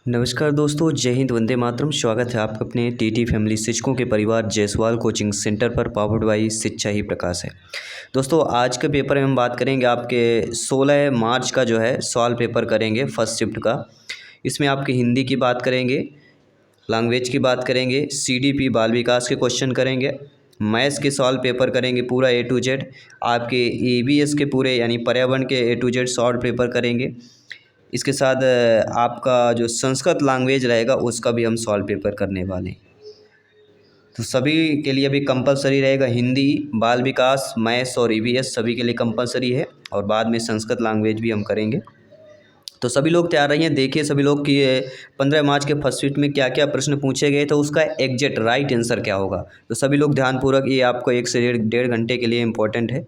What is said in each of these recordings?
नमस्कार दोस्तों, जय हिंद, वंदे मातरम। स्वागत है आपका अपने टीटी फैमिली शिक्षकों के परिवार जायसवाल कोचिंग सेंटर पर, पावर्ड बाय शिक्षा ही प्रकाश है। दोस्तों, आज के पेपर में हम बात करेंगे आपके 16 मार्च का जो है सवाल पेपर करेंगे फर्स्ट शिफ्ट का। इसमें आपके हिंदी की बात करेंगे, लैंग्वेज की बात करेंगे, सीडीपी बाल विकास के क्वेश्चन करेंगे, मैथ्स के सवाल पेपर करेंगे पूरा ए टू जेड, आपके ईवीएस के पूरे यानी पर्यावरण के ए टू जेड सवाल पेपर करेंगे। इसके साथ आपका जो संस्कृत लैंग्वेज रहेगा उसका भी हम सॉल्व पेपर करने वाले हैं। तो सभी के लिए अभी कंपलसरी रहेगा, हिंदी, बाल विकास, मैथ्स और ईवीएस सभी के लिए कंपलसरी है, और बाद में संस्कृत लैंग्वेज भी हम करेंगे। तो सभी लोग तैयार रहिए। देखिए सभी लोग कि 15 मार्च के फर्स्ट शीट में क्या क्या प्रश्न पूछे गए, तो उसका एग्जैक्ट राइट आंसर क्या होगा। तो सभी लोग ध्यानपूर्वक, ये आपको 1 से डेढ़ घंटे के लिए इम्पोर्टेंट है।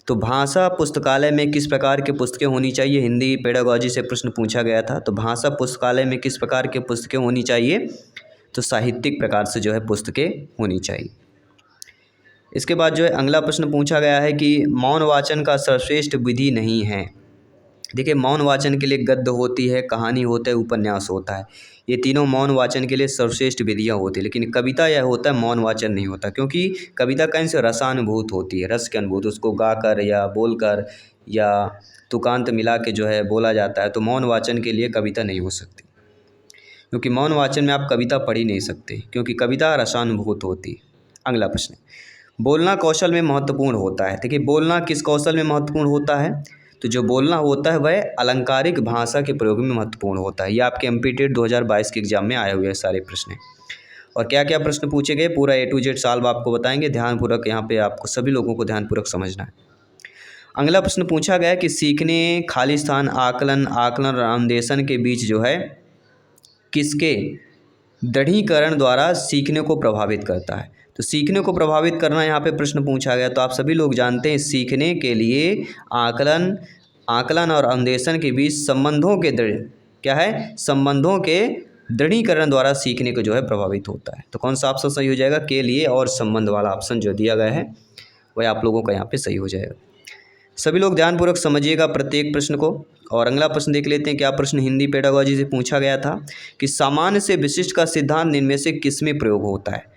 तो भाषा पुस्तकालय में किस प्रकार की पुस्तकें होनी चाहिए, हिंदी पेडागॉजी से प्रश्न पूछा गया था। तो भाषा पुस्तकालय में किस प्रकार की पुस्तकें होनी चाहिए, तो साहित्यिक प्रकार से जो है पुस्तकें होनी चाहिए। इसके बाद जो है अगला प्रश्न पूछा गया है कि मौन वाचन का सर्वश्रेष्ठ विधि नहीं है। देखिए, मौन वाचन के लिए गद्य होती है, कहानी होता है, उपन्यास होता है। ये तीनों मौन वाचन के लिए सर्वश्रेष्ठ विधियाँ होती है। लेकिन कविता यह होता है, मौन वाचन नहीं होता, क्योंकि कविता कहीं से रसानुभूत होती है, रस के अनुभूत, उसको गाकर या बोलकर या तुकांत मिला के जो है बोला जाता है। तो मौन वाचन के लिए कविता नहीं हो सकती, क्योंकि मौन वाचन में आप कविता पढ़ ही नहीं सकते, क्योंकि कविता रसानुभूत होती है। अगला प्रश्न, बोलना कौशल में महत्वपूर्ण होता है। देखिए, बोलना किस कौशल में महत्वपूर्ण होता है, तो जो बोलना होता है वह अलंकारिक भाषा के प्रयोग में महत्वपूर्ण होता है। ये आपके एमपीटेट 2022 के एग्जाम में आए हुए हैं सारे प्रश्न। और क्या क्या प्रश्न पूछे गए पूरा ए टू जेड सॉल्व आपको बताएंगे। ध्यानपूर्वक यहाँ पे आपको सभी लोगों को ध्यानपूर्वक समझना है। अगला प्रश्न पूछा गया कि सीखने, खाली स्थान, आकलन, आकलन और अन्वेषण के बीच जो है किसके दृढ़ीकरण द्वारा सीखने को प्रभावित करता है। तो सीखने को प्रभावित करना यहाँ पे प्रश्न पूछा गया। तो आप सभी लोग जानते हैं, सीखने के लिए आकलन और अन्वेषण के बीच संबंधों के संबंधों के दृढ़ीकरण द्वारा सीखने को जो है प्रभावित होता है। तो कौन सा ऑप्शन सही हो जाएगा, के लिए और संबंध वाला ऑप्शन जो दिया गया है वह आप लोगों का यहाँ पे सही हो जाएगा। सभी लोग ध्यानपूर्वक समझिएगा प्रत्येक प्रश्न को। और अगला प्रश्न देख लेते हैं। क्या प्रश्न हिंदी पेडागॉजी से पूछा गया था कि सामान्य से विशिष्ट का सिद्धांत इनमें से किस में प्रयोग होता है।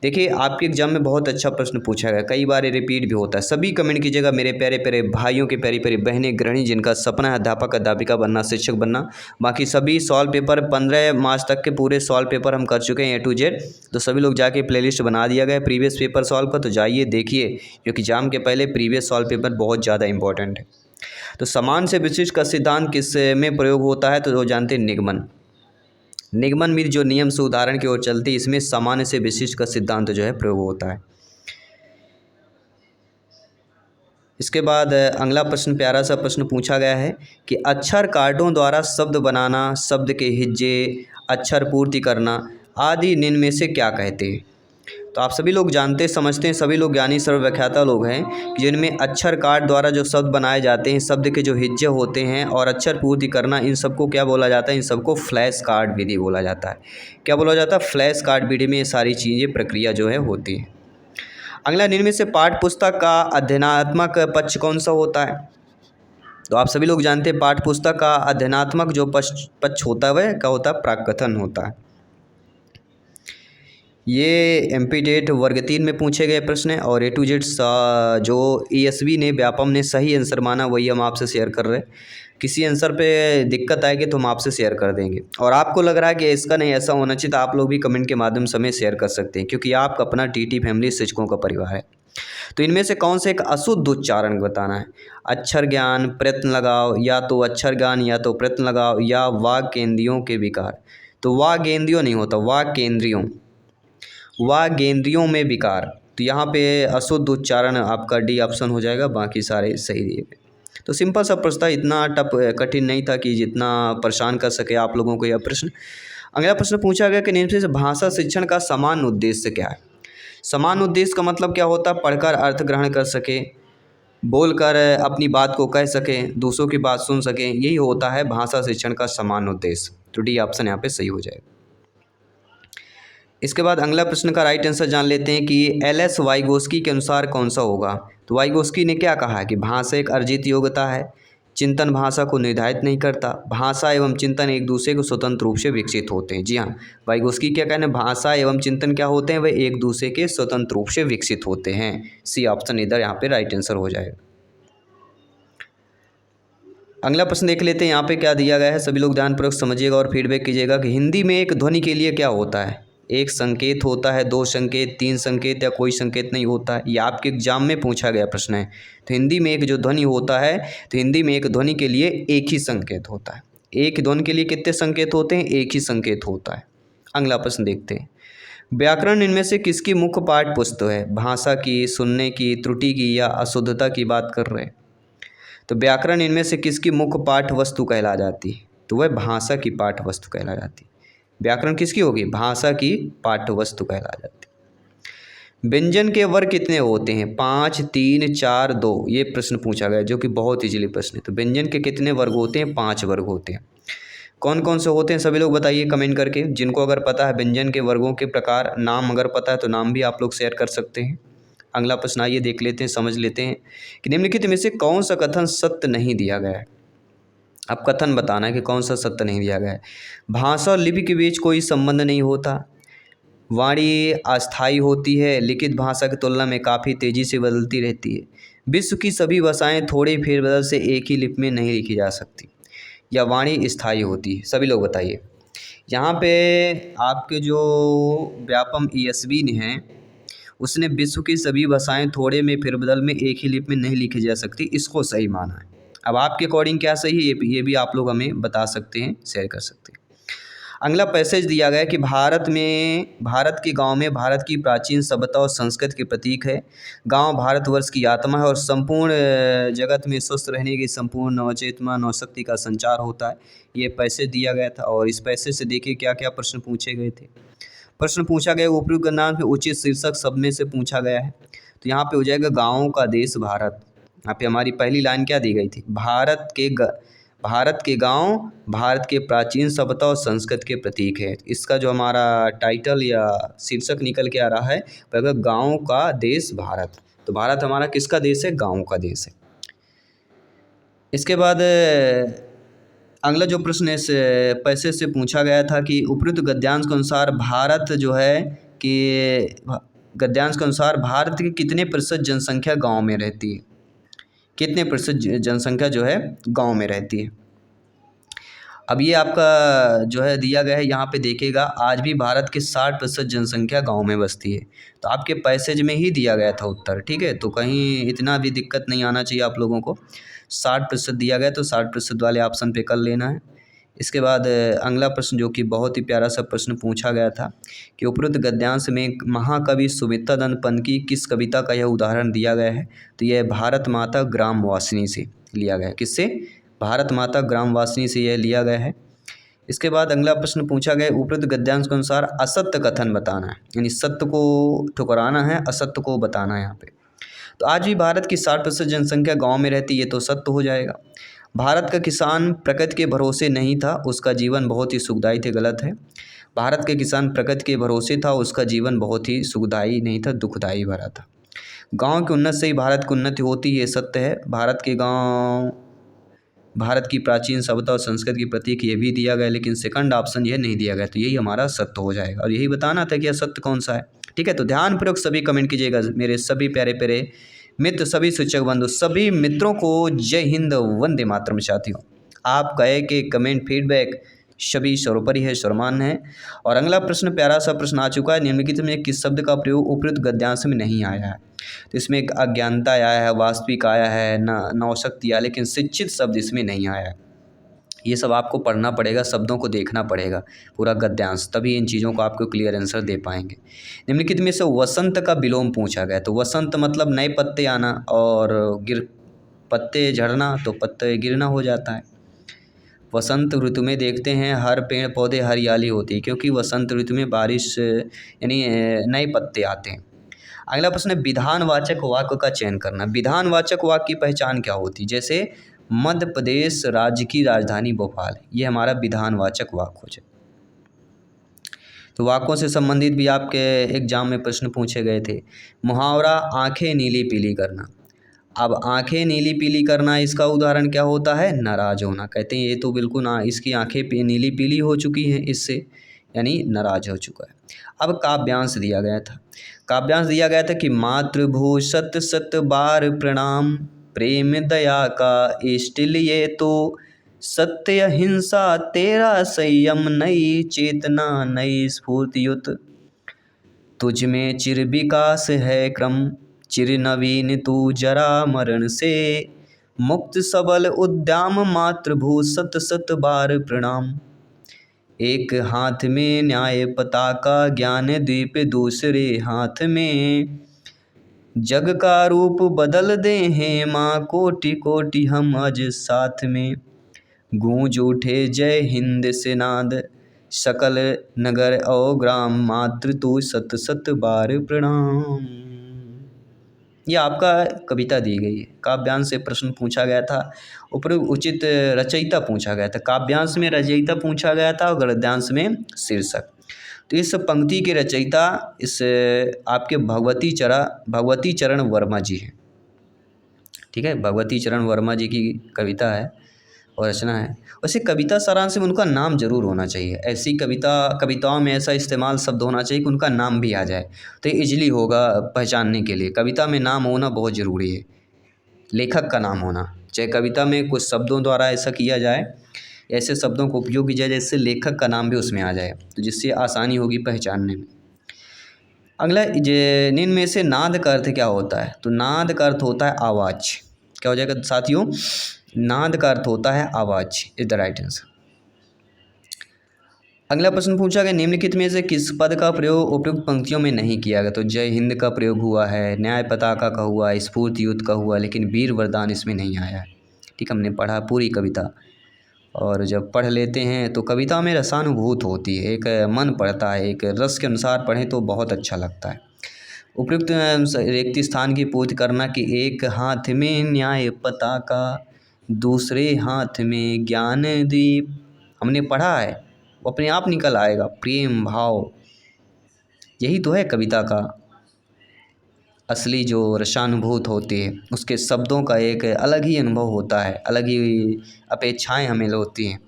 देखिए, आपके एग्जाम में बहुत अच्छा प्रश्न पूछा गया, कई बार रिपीट भी होता है। सभी कमेंट कीजिएगा मेरे प्यारे प्यारे भाइयों के, प्यारी प्यारी बहनें, गृहिणी जिनका सपना है अध्यापक अध्यापिका बनना, शिक्षक बनना। बाकी सभी सॉल्व पेपर 15 मार्च तक के पूरे सॉल्व पेपर हम कर चुके हैं ए टू जेड। तो सभी लोग जाके प्लेलिस्ट बना दिया गया है प्रीवियस पेपर सॉल्व का, तो जाइए देखिए, क्योंकि एग्जाम के पहले प्रीवियस सॉल्व पेपर बहुत ज़्यादा इंपॉर्टेंट है। तो समान से विशिष्ट का सिद्धांत किस में प्रयोग होता है, तो वो जानते हैं निगमन में जो नियम से उदाहरण की ओर चलती है, इसमें सामान्य से विशिष्ट का सिद्धांत जो है प्रयोग होता है। इसके बाद अगला प्रश्न, प्यारा सा प्रश्न पूछा गया है कि अक्षर कार्डों द्वारा शब्द बनाना, शब्द के हिज्जे, अक्षर पूर्ति करना आदि निम्न में से क्या कहते हैं। तो आप सभी लोग जानते समझते हैं, सभी लोग ज्ञानी सर्वव्याख्याता लोग हैं, कि जिनमें अक्षर कार्ड द्वारा जो शब्द बनाए जाते हैं, शब्द के जो हिज्जे होते हैं और अक्षर पूर्ति करना, इन सबको क्या बोला जाता है, इन सबको फ्लैश कार्ड विधि बोला जाता है। क्या बोला जाता है, फ्लैश कार्ड विधि में ये सारी चीज़ें प्रक्रिया जो है होती है। अगला, निम्न में से पाठ्य पुस्तक का अध्ययनात्मक पक्ष कौन सा होता है। तो आप सभी लोग जानते हैं पाठ्य पुस्तक का अध्ययनात्मक जो पक्ष होता है वह क्या होता है, प्राककथन होता है। ये एमपीटेट वर्ग 3 में पूछे गए प्रश्न हैं, और ए टू जेड जो ईएसवी ने, व्यापम ने सही आंसर माना वही हम आपसे शेयर कर रहे हैं। किसी आंसर पे दिक्कत आएगी तो हम आपसे शेयर कर देंगे, और आपको लग रहा है कि इसका नहीं ऐसा होना चाहिए, तो आप लोग भी कमेंट के माध्यम से हमें शेयर कर सकते हैं, क्योंकि आपका अपना टीटी फैमिली शिक्षकों का परिवार है। तो इनमें से कौन से एक अशुद्ध उच्चारण बताना है। अक्षर ज्ञान, प्रयत्न लगाओ, या तो अक्षर ज्ञान या तो प्रयत्न लगाओ, या वाग केंद्रियों के विकार। तो वाग केंद्रियों नहीं होता, वाग केंद्रियों में विकार। तो यहाँ पे अशुद्ध उच्चारण आपका डी ऑप्शन हो जाएगा, बाकी सारे सही दिए गए। तो सिंपल सा प्रश्न था, इतना कठिन नहीं था कि जितना परेशान कर सके आप लोगों को यह प्रश्न। अगला प्रश्न पूछा गया कि निम्न से भाषा शिक्षण का समान उद्देश्य क्या है। समान उद्देश्य का मतलब क्या होता है, पढ़कर अर्थ ग्रहण कर सके, बोलकर अपनी बात को कह सकें, दूसरों की बात सुन सकें, यही होता है भाषा शिक्षण का समान उद्देश्य। तो डी ऑप्शन यहाँ पे सही हो जाएगा। इसके बाद अगला प्रश्न का राइट आंसर जान लेते हैं कि एल.एस. वाइगोस्की के अनुसार कौन सा होगा। तो वाइगोस्की ने क्या कहा है कि भाषा एक अर्जित योग्यता है, चिंतन भाषा को निर्धारित नहीं करता। भाषा एवं चिंतन एक दूसरे को स्वतंत्र रूप से विकसित होते हैं। जी हाँ, वाइगोस्की क्या कहना है, भाषा एवं चिंतन क्या होते हैं, वे एक दूसरे के स्वतंत्र रूप से विकसित होते हैं। सी ऑप्शन इधर यहाँ पे राइट आंसर हो जाएगा। अगला प्रश्न देख लेते हैं, यहाँ पे क्या दिया गया है, सभी लोग ध्यानपूर्वक समझिएगा और फीडबैक कीजिएगा कि हिंदी में एक ध्वनि के लिए क्या होता है। एक संकेत होता है, दो संकेत, तीन संकेत या कोई संकेत नहीं होता है। ये आपके एग्जाम में पूछा गया प्रश्न है। तो हिंदी में एक जो ध्वनि होता है, तो हिंदी में एक ध्वनि के लिए एक ही संकेत होता है। एक ध्वनि के लिए कितने संकेत होते हैं, एक ही संकेत होता है। अगला प्रश्न देखते हैं, व्याकरण इनमें से किसकी मुख्य पाठ्य पुस्तक है। भाषा की, सुनने की, त्रुटि की या अशुद्धता की बात कर रहे हैं। तो व्याकरण इनमें से किसकी मुख्य पाठ्य वस्तु कहला जाती है, तो वह भाषा की पाठ्य वस्तु कहला जाती है। व्याकरण किसकी होगी, भाषा की पाठ्य वस्तु कहला जाती है। व्यंजन के वर्ग कितने होते हैं, 5, 3, 4, 2। ये प्रश्न पूछा गया जो कि बहुत इजीली प्रश्न है। तो व्यंजन के कितने वर्ग होते हैं, 5 वर्ग होते हैं। कौन कौन से होते हैं सभी लोग बताइए कमेंट करके। जिनको अगर पता है व्यंजन के वर्गों के प्रकार, नाम अगर पता है तो नाम भी आप लोग शेयर कर सकते हैं। अगला प्रश्न आइए देख लेते हैं, समझ लेते हैं कि निम्नलिखित में से कौन सा कथन सत्य नहीं दिया गया है। अब कथन बताना है कि कौन सा सत्य नहीं दिया गया है। भाषा और लिपि के बीच कोई संबंध नहीं होता। वाणी अस्थायी होती है, लिखित भाषा की तुलना में काफ़ी तेज़ी से बदलती रहती है। विश्व की सभी भाषाएं थोड़े फेरबदल से एक ही लिपि में नहीं लिखी जा सकती। या वाणी स्थायी होती है। सभी लोग बताइए। यहाँ पे आपके जो व्यापम ईएसवी ने हैं, उसने विश्व की सभी भाषाएं थोड़े में फेरबदल में एक ही लिपि में नहीं लिखी जा सकती, इसको सही माना है। अब आपके अकॉर्डिंग क्या सही है, ये भी आप लोग हमें बता सकते हैं, शेयर कर सकते हैं। अगला पैसेज दिया गया है कि भारत के गांव में भारत की प्राचीन सभ्यता और संस्कृति के प्रतीक है। गांव भारतवर्ष की आत्मा है और संपूर्ण जगत में स्वस्थ रहने की संपूर्ण नवचेतना नवशक्ति का संचार होता है। ये पैसेज दिया गया था और इस पैसेज से देखिए क्या क्या प्रश्न पूछे गए थे। प्रश्न पूछा गया उपयुक्त गणना में उचित शीर्षक सब में से पूछा गया है। तो यहाँ पे हो जाएगा गाँवों का देश भारत। यहाँ पे हमारी पहली लाइन क्या दी गई थी, भारत के गांव भारत के प्राचीन सभ्यता और संस्कृति के प्रतीक है। इसका जो हमारा टाइटल या शीर्षक निकल के आ रहा है वह गांव का देश भारत। तो भारत हमारा किसका देश है, गांव का देश है। इसके बाद अगला जो प्रश्न इस पैसे से पूछा गया था कि उपयुक्त गद्यांश के अनुसार भारत जो है कि गद्यांश के अनुसार भारत की कितने प्रतिशत जनसंख्या गाँव में रहती है, कितने प्रतिशत जनसंख्या जो है गांव में रहती है। अब ये आपका जो है दिया गया है, यहाँ पे देखिएगा आज भी भारत के 60% जनसंख्या गांव में बसती है। तो आपके पैसेज में ही दिया गया था उत्तर, ठीक है। तो कहीं इतना भी दिक्कत नहीं आना चाहिए आप लोगों को। 60% दिया गया तो 60% वाले ऑप्शन पे कर लेना है। इसके बाद अगला प्रश्न जो कि बहुत ही प्यारा सा प्रश्न पूछा गया था कि उपरोक्त गद्यांश में महाकवि सुमित्रानंद पंत की किस कविता का यह उदाहरण दिया गया है। तो यह भारत माता ग्रामवासिनी से लिया गया है। किससे, भारत माता ग्रामवासिनी से यह लिया गया है। इसके बाद अगला प्रश्न पूछा गया उपरोक्त गद्यांश के अनुसार असत्य कथन बताना है, यानी सत्य को ठुकराना है, असत्य को बताना है यहाँ पे। तो आज भी भारत की 60% जनसंख्या गाँव में रहती है, तो सत्य हो जाएगा। भारत का किसान प्रकृति के भरोसे नहीं था, उसका जीवन बहुत ही सुखदायी थे, गलत है। भारत के किसान प्रकृति के भरोसे था, उसका जीवन बहुत ही सुखदायी नहीं था, दुखदायी भरा था। गांव की उन्नति से ही भारत की उन्नति होती है, सत्य है। भारत के गांव भारत की प्राचीन सभ्यता और संस्कृति की प्रतीक ये भी दिया गया, लेकिन सेकंड ऑप्शन यह नहीं दिया गया, तो यही हमारा सत्य हो जाएगा। और यही बताना था कि यह सत्य कौन सा है, ठीक है। तो ध्यानपूर्वक सभी कमेंट कीजिएगा मेरे सभी प्यारे प्यारे मित्र, सभी शिक्षक बंधु, सभी मित्रों को जय हिंद, वंदे मातरम। साथियों, आप कहे कि कमेंट फीडबैक सभी सर्वोपरि है, सर्वमान्य है। और अगला प्रश्न प्यारा सा प्रश्न आ चुका है, निम्नलिखित में किस शब्द का प्रयोग उपयुक्त गद्यांश में नहीं आया है। तो इसमें एक अज्ञानता आया है, वास्तविक आया है, नवशक्ति आया, लेकिन शिक्षित शब्द इसमें नहीं आया है। ये सब आपको पढ़ना पड़ेगा, शब्दों को देखना पड़ेगा पूरा गद्यांश, तभी इन चीज़ों को आपको क्लियर आंसर दे पाएंगे। निम्नलिखित में से वसंत का विलोम पूछा गया। तो वसंत मतलब नए पत्ते आना, और पत्ते झड़ना, तो पत्ते गिरना हो जाता है। वसंत ऋतु में देखते हैं हर पेड़ पौधे हरियाली होती है, क्योंकि वसंत ऋतु में बारिश यानी नए पत्ते आते हैं। अगला प्रश्न है विधानवाचक वाक्य का चयन करना। विधानवाचक वाक्य की पहचान क्या होती है, जैसे मध्य प्रदेश राज्य की राजधानी भोपाल, ये हमारा विधानवाचक वाक्य हो जाए। तो वाक्यों से संबंधित भी आपके एग्जाम में प्रश्न पूछे गए थे। मुहावरा आंखें नीली पीली करना, अब आंखें नीली पीली करना, इसका उदाहरण क्या होता है? नाराज होना। कहते हैं ये तो बिल्कुल इसकी आंखें नीली पीली हो चुकी हैं इससे, यानी नाराज हो चुका है। अब काव्यांश दिया गया था। काव्यांश दिया गया था कि मातृभू सत सत बार प्रणाम, प्रेम दया का इष्ट लिए तो, सत्य अहिंसा तेरा संयम, नई चेतना नई स्फूर्ति युत, तुझ में चिर विकास है क्रम, चिर नवीन तू जरा मरण से, मुक्त सबल उद्दाम मातृभू सत सत बार प्रणाम। एक हाथ में न्याय पताका ज्ञान दीप, दूसरे हाथ में जग का रूप बदल दे हैं माँ, कोटि कोटि हम अज साथ में, गूंज उठे जय हिंद से नाद, सकल नगर और ग्राम, मातृ तू सत सत बार प्रणाम। ये आपका कविता दी गई है। काव्यांश से प्रश्न पूछा गया था, उपरोक्त उचित रचयिता पूछा गया था। काव्यांश में रचयिता पूछा गया था और गद्यांश में शीर्षक। तो इस पंक्ति के रचयिता इस आपके भगवती चरण वर्मा जी हैं। ठीक है, भगवती चरण वर्मा जी की कविता है और रचना है। वैसे कविता सारांश में उनका नाम जरूर होना चाहिए। ऐसी कविताओं में ऐसा इस्तेमाल शब्द होना चाहिए कि उनका नाम भी आ जाए, तो ये ईजिली होगा पहचानने के लिए। कविता में नाम होना बहुत ज़रूरी है, लेखक का नाम होना। चाहे कविता में कुछ शब्दों द्वारा ऐसा किया जाए, ऐसे शब्दों को उपयोग किया जाए जिससे लेखक का नाम भी उसमें आ जाए, तो जिससे आसानी होगी पहचानने में। अगला, निम्न में से नाद का अर्थ क्या होता है? तो नाद का अर्थ होता है आवाज़। क्या हो जाएगा साथियों? नाद का अर्थ होता है आवाज़, इज द राइट आंसर। अगला प्रश्न पूछा गया, निम्नलिखित में से किस पद का प्रयोग उपयुक्त पंक्तियों में नहीं किया गया? तो जय हिंद का प्रयोग हुआ है, न्याय पताका का हुआ, स्फूर्ति युद्ध का हुआ, लेकिन वीर वरदान इसमें नहीं आया है। ठीक, हमने पढ़ा पूरी कविता, और जब पढ़ लेते हैं तो कविता में रसानुभूत होती है, एक मन पड़ता है, एक रस के अनुसार पढ़ें तो बहुत अच्छा लगता है। उपयुक्त रिक्त स्थान की पूर्ति करना कि एक हाथ में न्याय पताका, दूसरे हाथ में ज्ञान दीप, हमने पढ़ा है, वो अपने आप निकल आएगा। प्रेम भाव, यही तो है कविता का असली जो रसानुभूत होती है। उसके शब्दों का एक अलग ही अनुभव होता है, अलग ही अपेक्षाएं हमें होती हैं।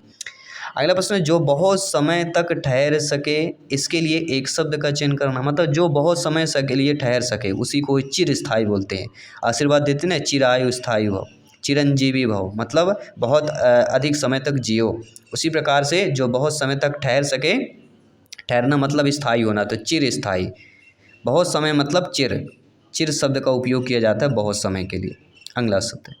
अगला प्रश्न है, जो बहुत समय तक ठहर सके, इसके लिए एक शब्द का चयन करना। मतलब जो बहुत समय के लिए ठहर सके, उसी को चिरस्थायी बोलते हैं। आशीर्वाद देते ना, चिरायु स्थायी भव, चिरंजीवी भव, मतलब बहुत अधिक समय तक जियो। उसी प्रकार से जो बहुत समय तक ठहर सके, ठहरना मतलब स्थायी होना, तो चिर स्थायी। बहुत समय मतलब चिर, चिर शब्द का उपयोग किया जाता है बहुत समय के लिए। अगला शब्द है,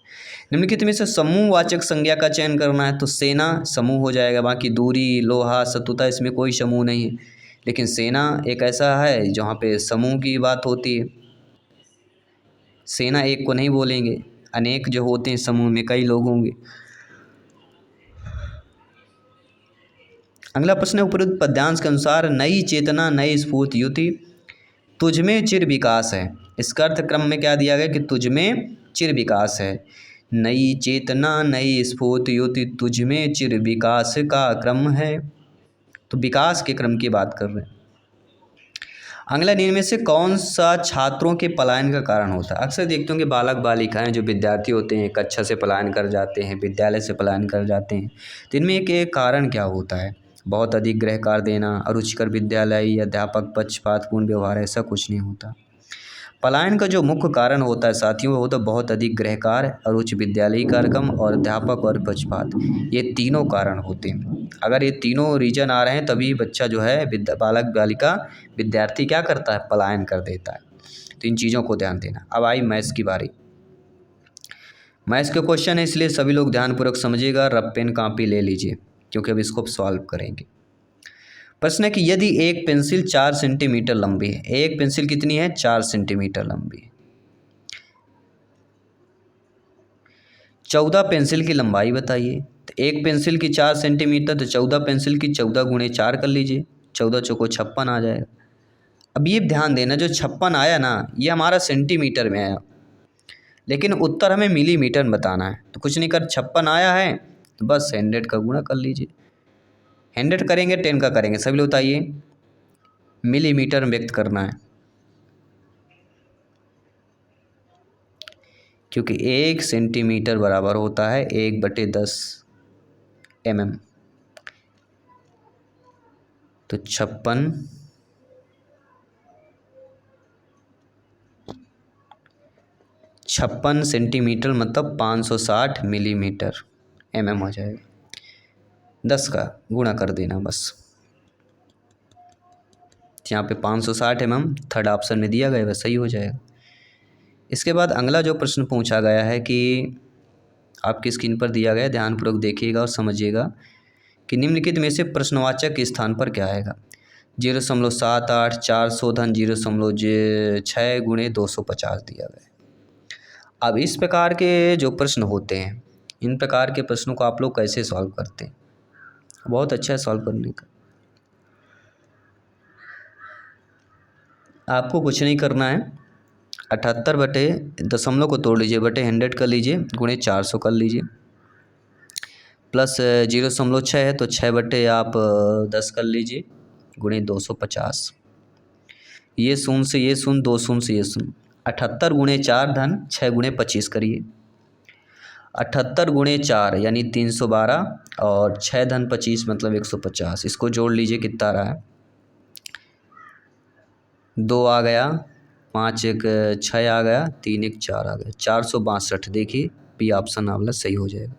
निम्नलिखित में से समूहवाचक संज्ञा का चयन करना है। तो सेना समूह हो जाएगा, बाकी दूरी, लोहा, शत्रुता, इसमें कोई समूह नहीं है। लेकिन सेना एक ऐसा है जहाँ पे समूह की बात होती है। सेना एक को नहीं बोलेंगे, अनेक जो होते हैं समूह में कई लोग होंगे। अगला प्रश्न है, उपरोक्त पद्यांश के अनुसार नई चेतना नई स्फूर्ति युति, तुझ में चिर विकास है। इसका अर्थ क्रम में क्या दिया गया कि तुझ में चिर विकास है। नई चेतना नई स्फूर्ति युति, तुझ में चिर विकास का क्रम है, तो विकास के क्रम की बात कर रहे हैं। अगला, निम्न में से कौन सा छात्रों के पलायन का कारण होता है? अक्सर देखते होंगे बालक बालिकाएं जो विद्यार्थी होते हैं कक्षा से पलायन कर जाते हैं, विद्यालय से पलायन कर जाते हैं, तो इनमें एक कारण क्या होता है? बहुत अधिक गृह कार्य देना, अरुचिकर विद्यालय, अध्यापक पक्षपातपूर्ण व्यवहार, ऐसा कुछ नहीं होता। पलायन का जो मुख्य कारण होता है साथियों, वो होता है बहुत अधिक गृह कार्य, अरुच विद्यालयी कार्यक्रम और अध्यापक और पक्षपात। ये तीनों कारण होते हैं। अगर ये तीनों रीजन आ रहे हैं तभी बच्चा जो है बालक बालिका विद्यार्थी क्या करता है? पलायन कर देता है। तो इन चीज़ों को ध्यान देना। अब आई मैथ्स की बारी। मैथ्स के क्वेश्चन है, इसलिए सभी लोग ध्यानपूर्वक समझिएगा, रब पेन कापी ले लीजिए क्योंकि अब इसको सॉल्व करेंगे। प्रश्न है कि यदि एक पेंसिल 4 सेंटीमीटर लंबी है, एक पेंसिल कितनी है? 4 सेंटीमीटर लंबी है। 14 पेंसिल की लंबाई बताइए। तो एक पेंसिल की 4 सेंटीमीटर, तो 14 पेंसिल की 14 गुणे 4 कर लीजिए, 14 चौको 56 आ जाएगा। अब ये ध्यान देना, जो 56 आया ना, ये हमारा सेंटीमीटर में आया, लेकिन उत्तर हमें मिलीमीटर में बताना है। तो कुछ नहीं कर, 56 आया है तो बस 100 का गुणा कर लीजिए। 100 करेंगे 10 का करेंगे, सभी लोग बताइए। मिलीमीटर में व्यक्त करना है, क्योंकि 1 सेंटीमीटर बराबर होता है 1/10 mm। तो 56 सेंटीमीटर मतलब 560 मिलीमीटर mm हो जाएगा। 10 का गुणा कर देना बस। यहाँ पे 560 mm थर्ड ऑप्शन में दिया गया है, सही हो जाएगा। इसके बाद अगला जो प्रश्न पूछा गया है कि आपकी स्क्रीन पर दिया गया, ध्यानपूर्वक देखिएगा और समझिएगा कि निम्नलिखित में से प्रश्नवाचक के स्थान पर क्या आएगा। 0.78 4 शोधन 0.6 गुणे 250 दिया गया है। अब इस प्रकार के जो प्रश्न होते हैं, इन प्रकार के प्रश्नों को आप लोग कैसे सॉल्व करते हैं? बहुत अच्छा है सॉल्व करने का। आपको कुछ नहीं करना है, 78 बटे दशमलव को तोड़ लीजिए, बटे 100 कर लीजिए, गुणे 400 कर लीजिए, प्लस 0.6 है तो 6 बटे आप 10 कर लीजिए, गुणे 250। ये शून्य से ये शून्य, 2 शून्य से ये शून्य। 78 गुणे 4 धन 6 गुणे 25 करिए। 78 गुणे 4 यानी 312 और 6 धन 25 मतलब 150। इसको जोड़ लीजिए, कितना आ रहा है? 2 आ गया, 5 1 6 आ गया, 3 1 4 आ गया, 462। देखिए बी ऑप्शन वाला सही हो जाएगा।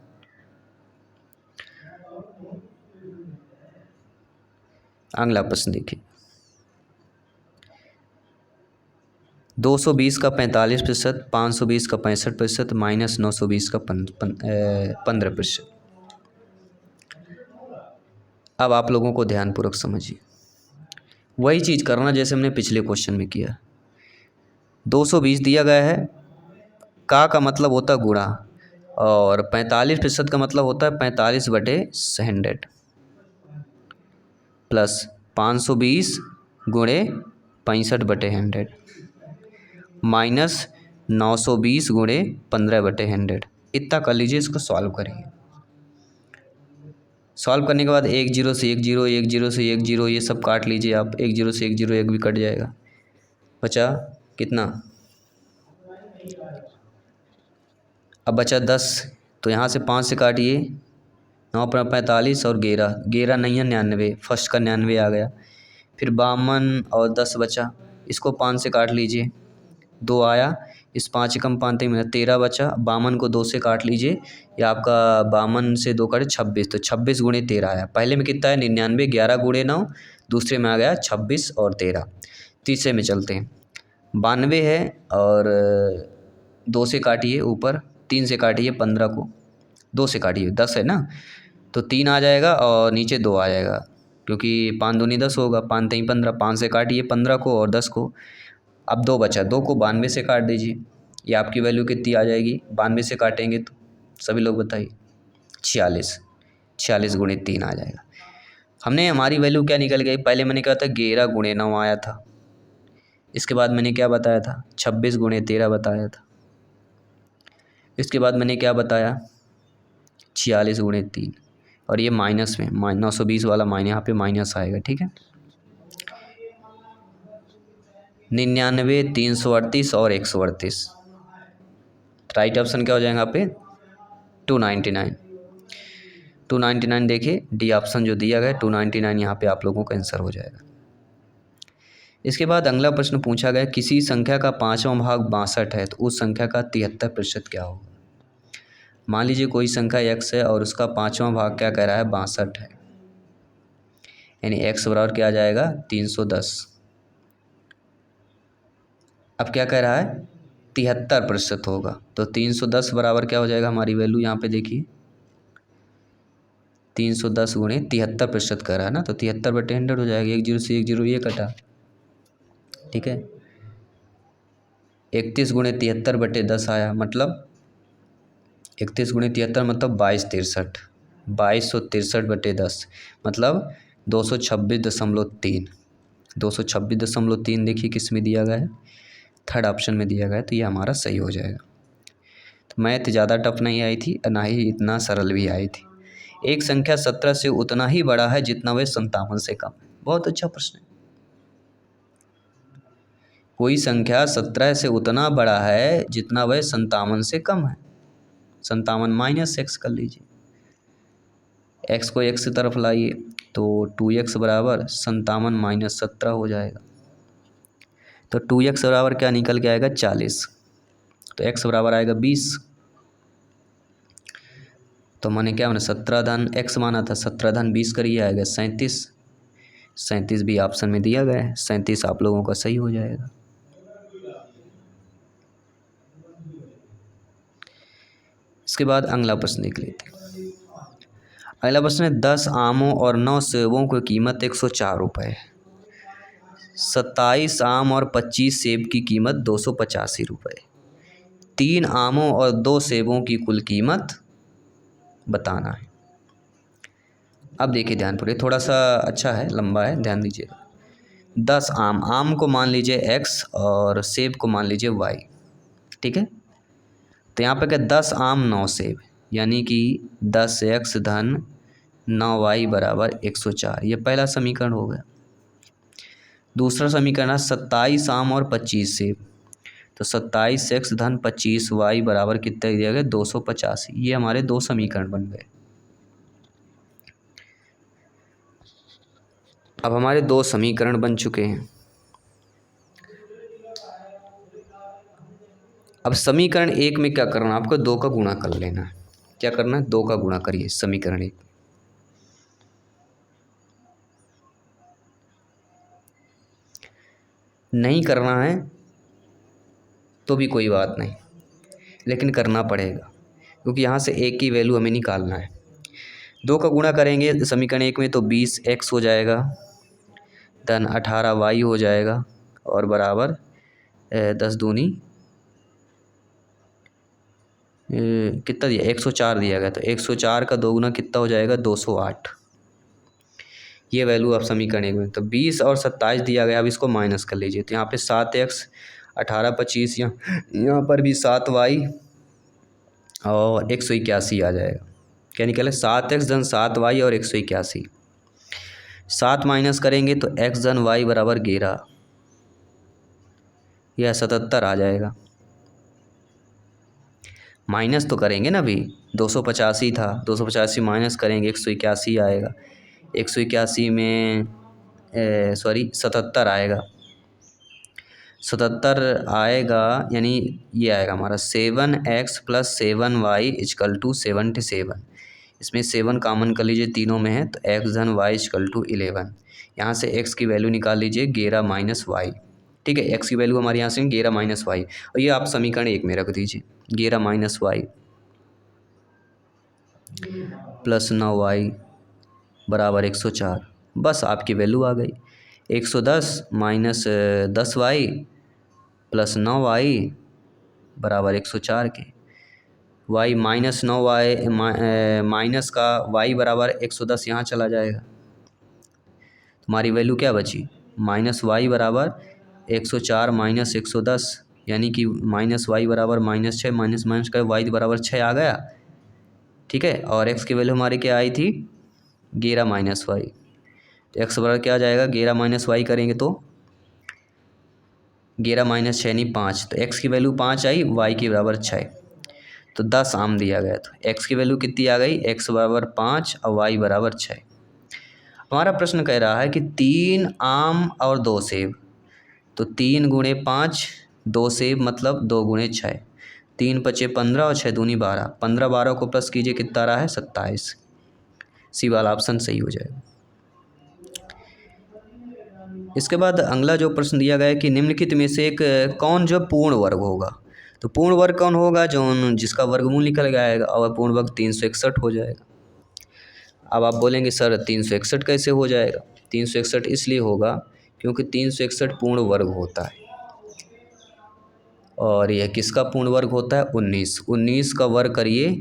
अगला प्रश्न देखिए, 220 का 45%, 520 का 65%, माइनस 920 का 15%। अब आप लोगों को ध्यानपूर्वक समझिए, वही चीज़ करना जैसे हमने पिछले क्वेश्चन में किया। 220 दिया गया है, का मतलब होता है गुणा, और 45% का मतलब होता है 45/100, प्लस 520 गुणे 65/100, माइनस 920 गुणे 15/100। इतना कर लीजिए, इसको सॉल्व करिए। सॉल्व करने के बाद 1 0 से 1 0, 1 0 से 1 0, ये सब काट लीजिए आप। 1 0 से 1 0 1 भी कट जाएगा, बचा कितना? अब बचा 10, तो यहाँ से 5 से काटिए, 9 पर 45 और 11 11 नहीं है 99, फर्स्ट का 99 आ गया। फिर 52 और 10 बचा, इसको 5 से काट लीजिए, 2 आया, इस 5 कम 5 में 13 बचा। 52 को 2 से काट लीजिए, या आपका 52 से 2 काटे 26, तो 26 गुणे 13 आया। पहले में कितना है? 99, 11 गुणे 9, दूसरे में आ गया 26 और 13। तीसरे में चलते हैं, 92 है और 2 से काटिए ऊपर, 3 से काटिए 15 को, 2 से काटिए, 10 है ना, तो 3 आ जाएगा और नीचे 2 आ जाएगा, क्योंकि 5 दूनी 10 होगा, 5 3 15, 5 से काटिए 15 को और 10 को। अब 2 बचा, 2 को 92 से काट दीजिए, ये आपकी वैल्यू कितनी आ जाएगी? 92 से काटेंगे तो सभी लोग बताइए, 46। 46 गुणे 3 आ जाएगा। हमने हमारी वैल्यू क्या निकल गई? पहले मैंने कहा था 11 गुणे 9 आया था, इसके बाद मैंने क्या बताया था? 26 गुणे 13 बताया था, इसके बाद मैंने क्या बताया? 46 गुणे 3, और ये माइनस में 920 वाला यहाँ पे माइनस आएगा, ठीक है। 99, 338 और 138, राइट ऑप्शन क्या हो जाएगा यहाँ पे? 299। 299 देखिए, डी ऑप्शन जो दिया गया 299 यहाँ पे आप लोगों का आंसर हो जाएगा। इसके बाद अगला प्रश्न पूछा गया, किसी संख्या का 5वां भाग 62 है तो उस संख्या का 73% क्या होगा? मान लीजिए कोई संख्या x है और उसका 5वां भाग क्या कह रहा है? 62 है, यानी x बराबर क्या आ जाएगा? 310। अब क्या कह रहा है? 73% होगा, तो 310 बराबर क्या हो जाएगा हमारी वैल्यू? यहाँ पे देखिए, 310 गुणे 73% कह रहा है ना, तो 73/100 हो जाएगा। 1 0 से 1 0 ये कटा, ठीक है। 31 गुणे 73/10 आया, मतलब 31 गुणे 73 मतलब 2263, 2263/10 मतलब 226.3। 226.3 देखिए किस में दिया गया है? थर्ड ऑप्शन में दिया गया है, तो ये हमारा सही हो जाएगा। तो मैथ ज़्यादा टफ नहीं आई थी, ना ही इतना सरल भी आई थी। एक संख्या 17 से उतना ही बड़ा है जितना वह 57 से कम है। बहुत अच्छा प्रश्न है। कोई संख्या 17 से उतना बड़ा है जितना वह 57 से कम है। 57 माइनस एक्स कर लीजिए, एक्स को एक्स की तरफ लाइए तो 2x बराबर 57 माइनस 17 हो जाएगा। तो 2x बराबर क्या निकल के आएगा 40, तो x बराबर आएगा 20। तो मैंने क्या माना 17 धन x माना था, 17 धन 20 करिए आएगा 37। 37 भी ऑप्शन में दिया गया है, 37 आप लोगों का सही हो जाएगा। इसके बाद अगला प्रश्न देख लेते हैं। अगला प्रश्न है 10 आमों और 9 सेबों की कीमत 104 रुपये है। 27 आम और 25 सेब की कीमत 285 रुपये। 3 आमों और 2 सेबों की कुल कीमत बताना है। अब देखिए ध्यानपूर्वक, थोड़ा सा अच्छा है, लंबा है, ध्यान दीजिएगा। 10 आम, आम को मान लीजिए x और सेब को मान लीजिए y, ठीक है। तो यहाँ पे क्या 10 आम 9 सेब, यानी कि 10x धन 9y बराबर 104, ये पहला समीकरण हो गया। दूसरा समीकरण है 27 आम और 25 सेब, तो 27x धन 25y बराबर कितना दिया गया 285, ये हमारे दो समीकरण बन गए। अब हमारे दो समीकरण बन चुके हैं। अब समीकरण एक में क्या करना है आपको, 2 का गुणा कर लेना है। क्या करना है, 2 का गुणा करिए समीकरण एक। नहीं करना है तो भी कोई बात नहीं, लेकिन करना पड़ेगा क्योंकि यहाँ से एक की वैल्यू हमें निकालना है। 2 का गुणा करेंगे समीकरण एक में तो 20x हो जाएगा, धन 18y हो जाएगा, और बराबर 10 दूनी कितना दिया 104 दिया गया, तो 104 का 2 गुना कितना हो जाएगा 208। ये वैल्यू आप समीकरण एक में, तो 20 और 27 दिया गया। अब इसको माइनस कर लीजिए, तो यहाँ पे 7x 18 25, यहाँ पर भी 7y और 181 आ जाएगा। क्या निकले 7x धन 7y और 181। 7 माइनस करेंगे तो x धन y बराबर 11, यह 77 आ जाएगा। माइनस तो करेंगे ना, अभी 285 था, 285 माइनस करेंगे 181 आएगा। 181 में 77 आएगा। 77 आएगा, यानी ये आएगा हमारा 7x plus 7y equal to 77। इसमें 7 कॉमन कर लीजिए, तीनों में है, तो x धन y इक्वल टू 11। यहाँ से x की वैल्यू निकाल लीजिए 11 माइनस वाई, ठीक है। x की वैल्यू हमारे यहाँ से 11 माइनस वाई, और ये आप समीकरण एक में रख दीजिए 11 माइनस वाई प्लस 9y बराबर 104। बस आपकी वैल्यू आ गई। 110 माइनस 10y प्लस 9y बराबर 104 के। y माइनस 9y माइनस का y बराबर 110 यहाँ चला जाएगा, तुम्हारी वैल्यू क्या बची माइनस वाई बराबर 104 माइनस 110, यानी कि माइनस वाई बराबर -6, माइनस माइनस का वाई बराबर 6 आ गया, ठीक है। और x की वैल्यू हमारी क्या आई थी 11 माइनस वाई, तो x बराबर क्या आ जाएगा 11 माइनस वाई करेंगे तो 11 माइनस 6 नहीं 5, तो x की वैल्यू 5 आई, y की बराबर 6, तो 10 आम दिया गया। तो x की वैल्यू कितनी आ गई, x बराबर 5 और y बराबर 6। हमारा प्रश्न कह रहा है कि 3 आम और 2 सेब, तो 3 गुणे 5, 2 सेब मतलब 2 गुणे 6, 3 पचे 15 और 6 दूनी 12, 15 12 को प्लस कीजिए कितना रहा है 27। सी वाला ऑप्शन सही हो जाएगा। इसके बाद अगला जो प्रश्न दिया गया है कि निम्नलिखित में से एक कौन जो पूर्ण वर्ग होगा, तो पूर्ण वर्ग कौन होगा जो जिसका वर्गमूल निकल जाएगा, और पूर्ण वर्ग 361 हो जाएगा। अब आप बोलेंगे सर 361 कैसे हो जाएगा, 361 इसलिए होगा क्योंकि 361 पूर्ण वर्ग होता है, और यह किसका पूर्ण वर्ग होता है 19, 19 का वर्ग करिए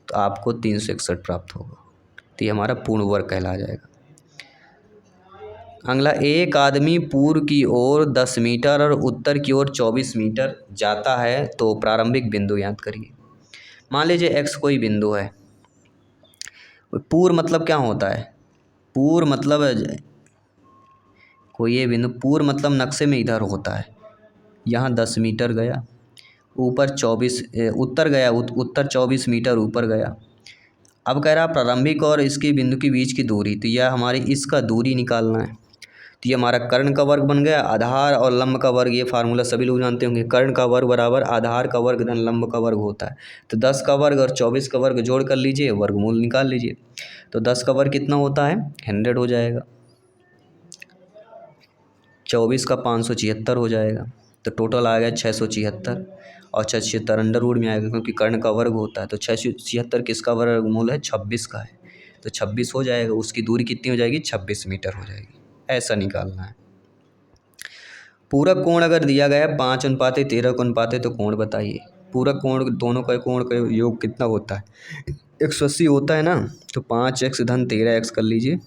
तो आपको 361 प्राप्त होगा, तो ये हमारा पूर्ण वर्ग कहला जाएगा। अगला, एक आदमी पूर्व की ओर 10 मीटर और उत्तर की ओर 24 मीटर जाता है तो प्रारंभिक बिंदु याद करिए। मान लीजिए x कोई बिंदु है, पूर्व मतलब क्या होता है, पूर्व मतलब कोई ये बिंदु, पूर्व मतलब नक्शे में इधर होता है, यहाँ 10 मीटर गया, ऊपर 24 उत्तर गया, उत्तर 24 मीटर ऊपर गया। अब कह रहा प्रारंभिक और इसके बिंदु के बीच की दूरी, तो यह हमारी इसका दूरी निकालना है। तो ये हमारा कर्ण का वर्ग बन गया, आधार और लंब का वर्ग, ये फार्मूला सभी लोग जानते होंगे। कर्ण का वर्ग बराबर आधार का वर्ग धन लंब का वर्ग होता है। तो 10 का वर्ग और 24 का वर्ग जोड़ कर लीजिए, वर्गमूल निकाल लीजिए। तो 10 का वर्ग कितना होता है, 100 हो जाएगा। 24 का 576 हो जाएगा। तो टोटल आ गया 676, और 676 अंडर रूट में आएगा क्योंकि कर्ण का वर्ग होता है। तो 676 किसका वर्गमूल है, 26 का है। तो 26 हो जाएगा, उसकी दूरी कितनी हो जाएगी, 26 मीटर हो जाएगी। ऐसा निकालना है। पूरक कोण अगर दिया गया है 5:13 तो कोण बताइए। पूरक कोण, दोनों का कोण का योग कितना होता है, 180 होता है ना। तो 5x धन 13x कर लीजिए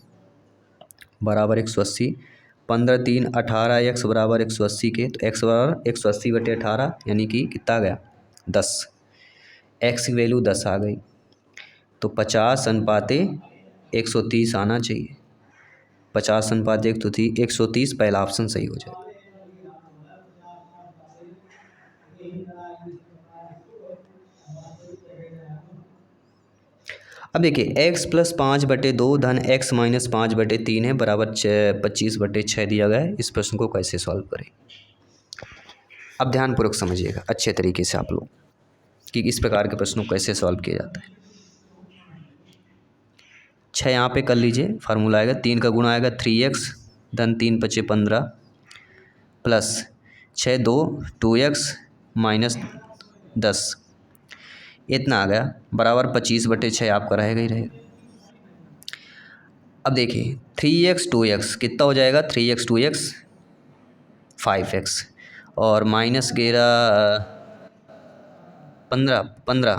बराबर 180। 15 3 18x बराबर 180 के, तो x बराबर 180/18 यानी कि कितना गया, 10। x की वैल्यू 10 आ गई। तो 50:130 आना चाहिए। 50:130 पहला ऑप्शन सही हो जाए। अब देखिए x + 5/2 धन x - 5/3 है बराबर 25/6 दिया गया है। इस प्रश्न को कैसे सॉल्व करें। अब ध्यानपूर्वक समझिएगा अच्छे तरीके से आप लोग कि इस प्रकार के प्रश्नों को कैसे सॉल्व किया जाता है। 6 यहाँ पे कर लीजिए, फार्मूला आएगा 3 का गुणा आएगा 3x धन 3 × 5 = 15 प्लस 6 2 2x - 10 इतना आ गया बराबर 25/6 आपका रहेगा ही रहेगा। अब देखिए 3x 2x कितना हो जाएगा, 3x 2x 5x और माइनस 15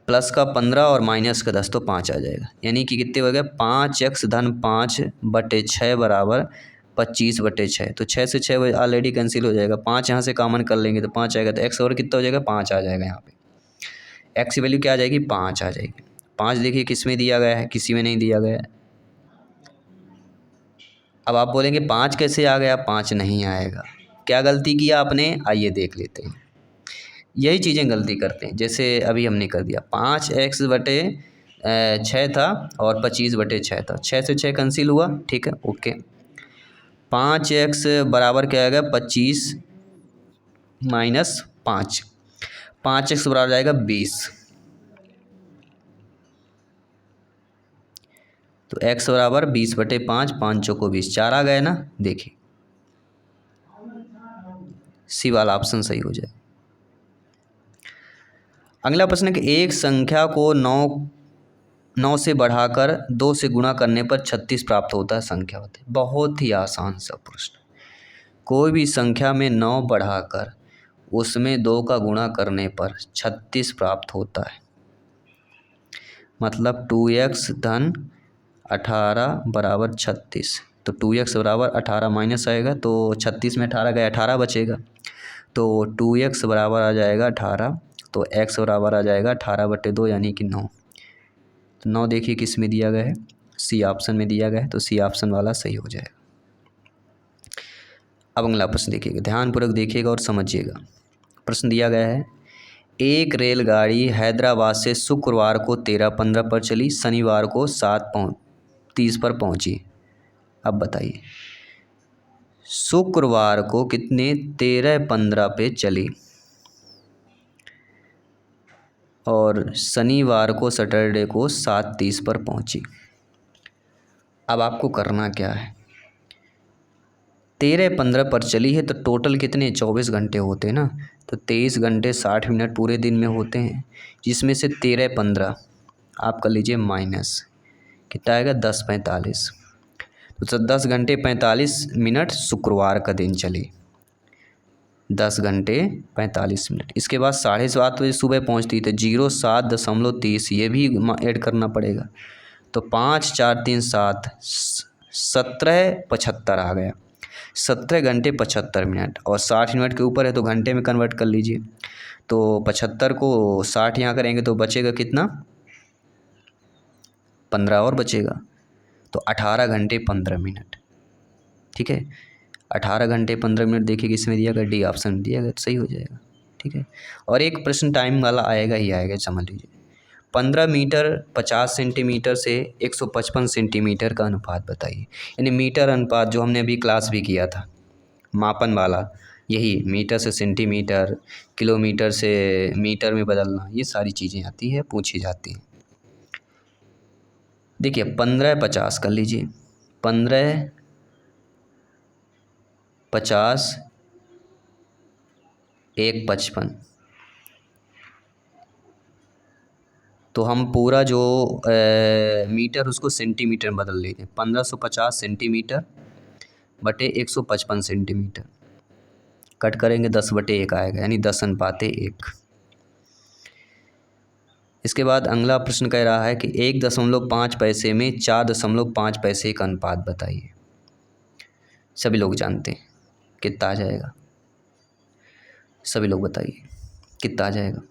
प्लस का 15 और माइनस का 10 तो 5 आ जाएगा। यानी कि कितने हो गए, 5x धन 5/6 बराबर 25/6। तो 6 से 6 ऑलरेडी कैंसिल हो जाएगा, 5 यहाँ से कॉमन कर लेंगे तो 5 आएगा। तो x और कितना हो जाएगा, 5 आ जाएगा। यहाँ पे x की वैल्यू क्या आ जाएगी, 5 आ जाएगी। 5 देखिए किस में दिया गया है, किसी में नहीं दिया गया है। अब आप बोलेंगे 5 कैसे आ गया, 5 नहीं आएगा। क्या गलती किया आपने, आइए देख लेते हैं। यही चीज़ें गलती करते हैं, जैसे अभी हमने कर दिया 5x/6 था और 25/6 था। 6 से 6 कैंसिल हुआ, ठीक है, ओके। 5x बराबर क्या आएगा, 25 - 5। 5x बराबर जाएगा 20। तो x बराबर 20/5, 5 चौको 20, 4 आ गए ना। देखिए सी वाला ऑप्शन सही हो जाए। अगला प्रश्न है कि एक संख्या को 9 से बढ़ाकर 2 से गुणा करने पर 36 प्राप्त होता है, संख्या होती है। बहुत ही आसान सा प्रश्न। कोई भी संख्या में 9 बढ़ाकर उसमें 2 का गुणा करने पर 36 प्राप्त होता है। मतलब 2x धन 18 बराबर 36। तो 2x बराबर 18 माइनस आएगा, तो 36 में 18 गया, 18 बचेगा। तो 2x बराबर आ जाएगा 18। तो x बराबर आ जाएगा 18/2 यानी कि 9। तो 9 देखिए किस में दिया गया है, सी ऑप्शन में दिया गया है। तो सी ऑप्शन वाला सही हो जाएगा। अब अगला प्रश्न देखिएगा, ध्यानपूर्वक देखिएगा और समझिएगा। प्रश्न दिया गया है, एक रेलगाड़ी हैदराबाद से शुक्रवार को 13:15 पर चली, शनिवार को 7:30 पर पहुंची। अब बताइए शुक्रवार को कितने 13:15 पे चली और शनिवार को सैटरडे को 7:30 पर पहुंची। अब आपको करना क्या है, 13:15 पर चली है तो टोटल कितने 24 घंटे होते हैं ना। तो 23 घंटे 60 मिनट पूरे दिन में होते हैं, जिसमें से 13:15 आप कर लीजिए माइनस, कितना आएगा 10:45। तो 10 घंटे 45 मिनट शुक्रवार का दिन चली, 10 घंटे 45 मिनट। इसके बाद 7:30 बजे सुबह पहुंचती, तो 07.30 ये भी ऐड करना पड़ेगा। तो 5 4 3 7 17:75 आ गया। 17 घंटे 75 मिनट और 60 मिनट के ऊपर है तो घंटे में कन्वर्ट कर लीजिए। तो 75 को 60 यहाँ करेंगे तो बचेगा कितना, 15 और बचेगा। तो 18 घंटे 15 मिनट, ठीक है। 18 घंटे 15 मिनट देखिए किसमें दिया गया, डी ऑप्शन दिया गया, तो सही हो जाएगा। ठीक है, और एक प्रश्न टाइम वाला आएगा ही आएगा, समझ लीजिए। 15 मीटर 50 सेंटीमीटर से 155 सेंटीमीटर का अनुपात बताइए। यानी मीटर अनुपात जो हमने अभी क्लास भी किया था मापन वाला, यही मीटर से सेंटीमीटर, किलोमीटर से मीटर में बदलना, ये सारी चीज़ें आती है, पूछी जाती हैं। देखिए 15-50 कर लीजिए, 15-50 155, तो हम पूरा जो मीटर उसको सेंटीमीटर में बदल लेते हैं। 1550 सेंटीमीटर बटे 155 सेंटीमीटर, कट करेंगे 10/1 आएगा, यानी 10:1। इसके बाद अगला प्रश्न कह रहा है कि 1.5 पैसे में 4.5 पैसे का अनुपात बताइए। सभी लोग जानते हैं कितना आ जाएगा, सभी लोग बताइए कितना आ जाएगा।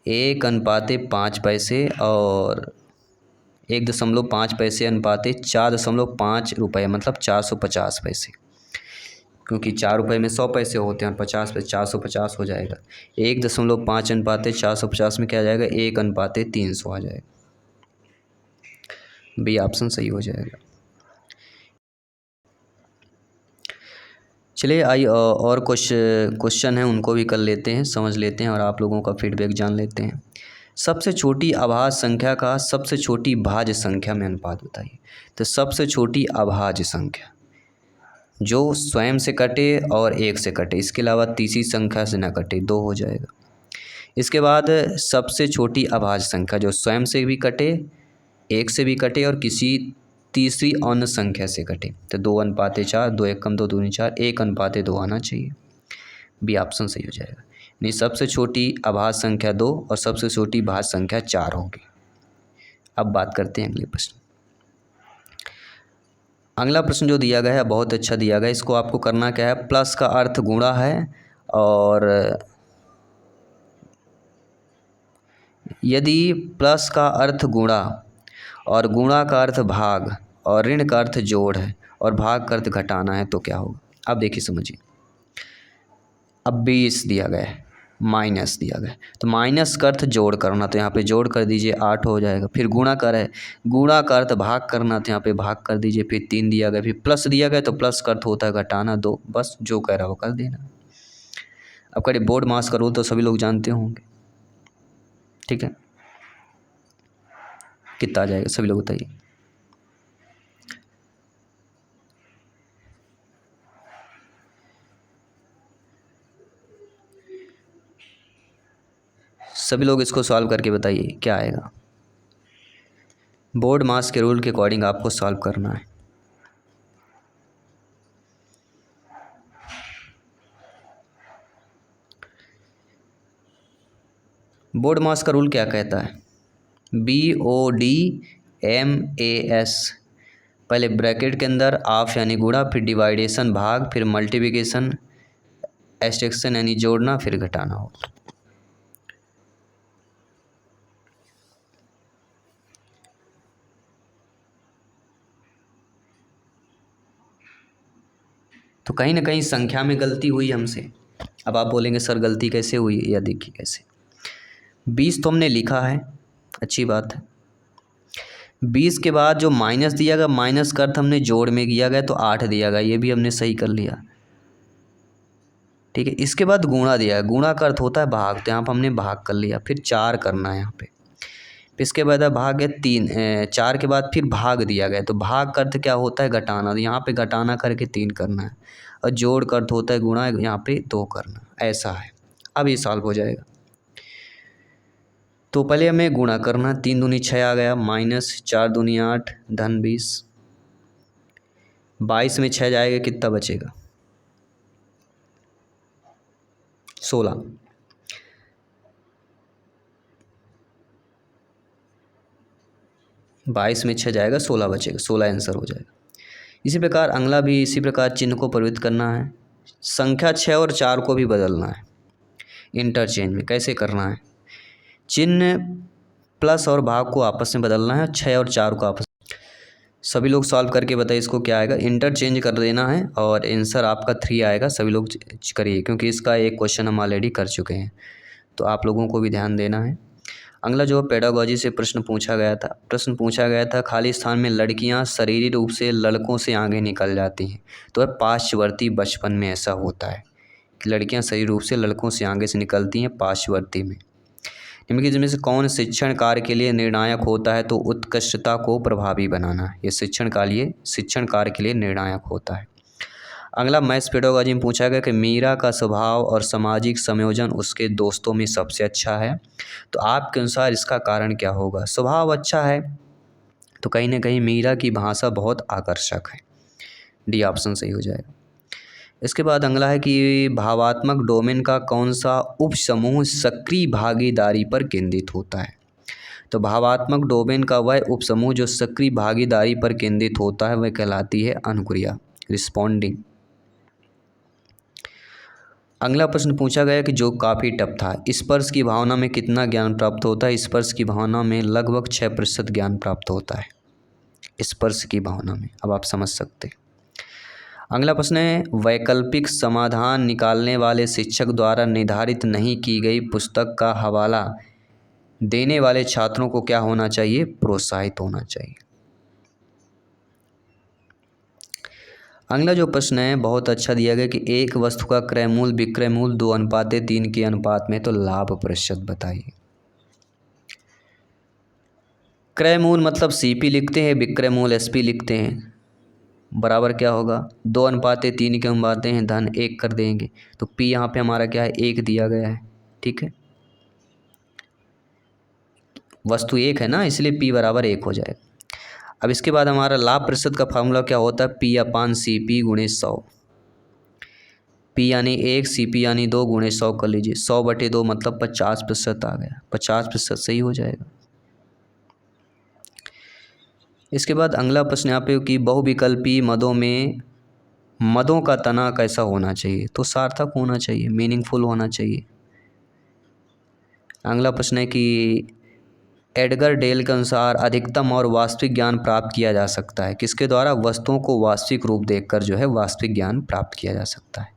1:5 पैसे और 1.5 पैसे अनुपाते 4.5 रुपये, मतलब 450 पैसे, क्योंकि 4 रुपये में 100 पैसे होते हैं और 50 पैसे 450 हो जाएगा। 1.5 अनुपाते 450 में क्या आ जाएगा, 1:300 आ जाएगा। बी ऑप्शन सही हो जाएगा। चलिए आइए और कुछ क्वेश्चन हैं उनको भी कर लेते हैं, समझ लेते हैं और आप लोगों का फीडबैक जान लेते हैं। सबसे छोटी अभाज्य संख्या का सबसे छोटी भाज्य संख्या में अनुपात बताइए। तो सबसे छोटी अभाज्य संख्या जो स्वयं से कटे और 1 से कटे, इसके अलावा तीसरी संख्या से ना कटे, 2 हो जाएगा। इसके बाद सबसे छोटी अभाज्य संख्या जो स्वयं से भी कटे, 1 से भी कटे और किसी तीसरी अन्य संख्या से कटे, तो 2:4, 2 1 कम 2 दूनी 4, 1:2 आना चाहिए। बी ऑप्शन सही हो जाएगा। नहीं, सबसे छोटी अभाज्य संख्या 2 और सबसे छोटी भाज्य संख्या 4 होगी। अब बात करते हैं अगले प्रश्न। अगला प्रश्न जो दिया गया है बहुत अच्छा दिया गया है। इसको आपको करना क्या है, प्लस का अर्थ गुणा है और यदि प्लस का अर्थ गुणा और गुणा का अर्थ भाग और ऋण का अर्थ जोड़ है और भाग का अर्थ घटाना है तो क्या होगा। अब देखिए समझिए, अब 20 दिया गया है, माइनस दिया गया है, तो माइनस का अर्थ जोड़ करना, तो यहाँ पे जोड़ कर दीजिए 8 हो जाएगा। फिर गुणा कर है, गुणा का अर्थ भाग करना, तो यहाँ पे भाग कर दीजिए। फिर 3 दिया गया, फिर प्लस दिया गया, तो प्लस का अर्थ होता है घटाना 2, बस जो कह रहा हो कर देना। अब करिए बोर्ड मास का रूल तो सभी लोग जानते होंगे, ठीक है। कितना आ जाएगा सभी लोग बताइए। सभी लोग इसको सॉल्व करके बताइए क्या आएगा। बोर्ड मास के रूल के अकॉर्डिंग आपको सॉल्व करना है। बोर्ड मास का रूल क्या कहता है, BODMAS, पहले ब्रैकेट के अंदर ऑफ यानी गुणा, फिर डिवाइडेशन भाग, फिर मल्टीप्लिकेशन एस्टेक्शन यानी जोड़ना, फिर घटाना हो। तो कहीं ना कहीं संख्या में गलती हुई हमसे। अब आप बोलेंगे सर गलती कैसे हुई, या देखिए कैसे। 20 तो हमने लिखा है, अच्छी बात है। 20 के बाद जो माइनस दिया गया, माइनस का अर्थ हमने जोड़ में किया गया, तो 8 दिया गया, ये भी हमने सही कर लिया, ठीक है। इसके बाद गुणा दिया है, गुणा का अर्थ होता है भाग, तो यहाँ पर हमने भाग कर लिया। फिर 4 करना है यहाँ पे, इसके बाद भाग है 3, 4 के बाद फिर भाग दिया गया, तो भाग का अर्थ क्या होता है घटाना, तो यहाँ पे घटाना करके 3 करना है, और जोड़ का अर्थ होता है गुणा, यहाँ पे 2 करना, ऐसा है। अब ये सॉल्व हो जाएगा। तो पहले हमें गुणा करना, 3 दूनी 6 आ गया, माइनस 4 दूनी 8, धन 20, 22 में 6 जाएगा, कितना बचेगा 16, 22 में 6 जाएगा, 16 बचेगा, 16 आंसर हो जाएगा। इसी प्रकार अगला भी इसी प्रकार चिन्ह को परिवर्तित करना है। संख्या 6 और 4 को भी बदलना है इंटरचेंज में। कैसे करना है, चिन्ह प्लस और भाग को आपस में बदलना है, 6 और 4 को आपस। सभी लोग सॉल्व करके बताइए इसको क्या आएगा। इंटरचेंज कर देना है और आंसर आपका 3 आएगा। सभी लोग करिए क्योंकि इसका एक क्वेश्चन हम ऑलरेडी कर चुके हैं, तो आप लोगों को भी ध्यान देना है। अगला जो पेडागोजी से प्रश्न पूछा गया था खाली स्थान में लड़कियां शारीरिक रूप से लड़कों से आगे निकल जाती हैं, तो वह पार्श्ववर्ती बचपन में ऐसा होता है कि लड़कियां शारीरिक रूप से लड़कों से आगे से निकलती हैं पार्श्ववर्ती में। निम्नलिखित में से कौन शिक्षण कार्य के लिए निर्णायक होता है? तो उत्कृष्टता को प्रभावी बनाना, ये शिक्षण कार्य के लिए निर्णायक होता है। अगला मैथ्स पेडागोजी में पूछा गया कि मीरा का स्वभाव और सामाजिक संयोजन उसके दोस्तों में सबसे अच्छा है, तो आपके अनुसार इसका कारण क्या होगा? स्वभाव अच्छा है तो कहीं ना कहीं मीरा की भाषा बहुत आकर्षक है, डी ऑप्शन सही हो जाएगा। इसके बाद अगला है कि भावात्मक डोमेन का कौन सा उपसमूह सक्रिय भागीदारी पर केंद्रित होता है? तो भावात्मक डोमेन का वह उपसमूह जो सक्रिय भागीदारी पर केंद्रित होता है वह कहलाती है अनुक्रिया, रिस्पॉन्डिंग। अगला प्रश्न पूछा गया कि जो काफ़ी टफ था, स्पर्श की भावना में कितना ज्ञान प्राप्त होता है? स्पर्श की भावना में लगभग 6% ज्ञान प्राप्त होता है, स्पर्श की भावना में। अब आप समझ सकते हैं। अगला प्रश्न है वैकल्पिक समाधान निकालने वाले शिक्षक द्वारा निर्धारित नहीं की गई पुस्तक का हवाला देने वाले छात्रों को क्या होना चाहिए? प्रोत्साहित होना चाहिए। अगला जो प्रश्न है बहुत अच्छा दिया गया कि एक वस्तु का क्रय मूल्य विक्रय मूल्य 2:3 के अनुपात में, तो लाभ प्रतिशत बताइए। क्रय मूल्य मतलब सीपी लिखते हैं, विक्रय मूल्य एसपी लिखते हैं, बराबर क्या होगा? 2:3 के हम बातें हैं, धन 1 कर देंगे, तो पी यहाँ पे हमारा क्या है? 1 दिया गया है, ठीक है। वस्तु 1 है ना, इसलिए पी बराबर 1 हो जाएगा। अब इसके बाद हमारा लाभ प्रतिशत का फॉर्मूला क्या होता है? पी अपान सी पी गुणे 100। पी यानी 1, सी पी यानी 2 गुणे 100 कर लीजिए। 100/2 मतलब 50% आ गया, 50% सही हो जाएगा। इसके बाद अगला प्रश्न यहाँ पे कि बहुविकल्पी मदों का तना कैसा होना चाहिए? तो सार्थक होना चाहिए, मीनिंगफुल होना चाहिए। अगला प्रश्न है कि एडगर डेल के अनुसार अधिकतम और वास्तविक ज्ञान प्राप्त किया जा सकता है किसके द्वारा? वस्तुओं को वास्तविक रूप देखकर जो है वास्तविक ज्ञान प्राप्त किया जा सकता है।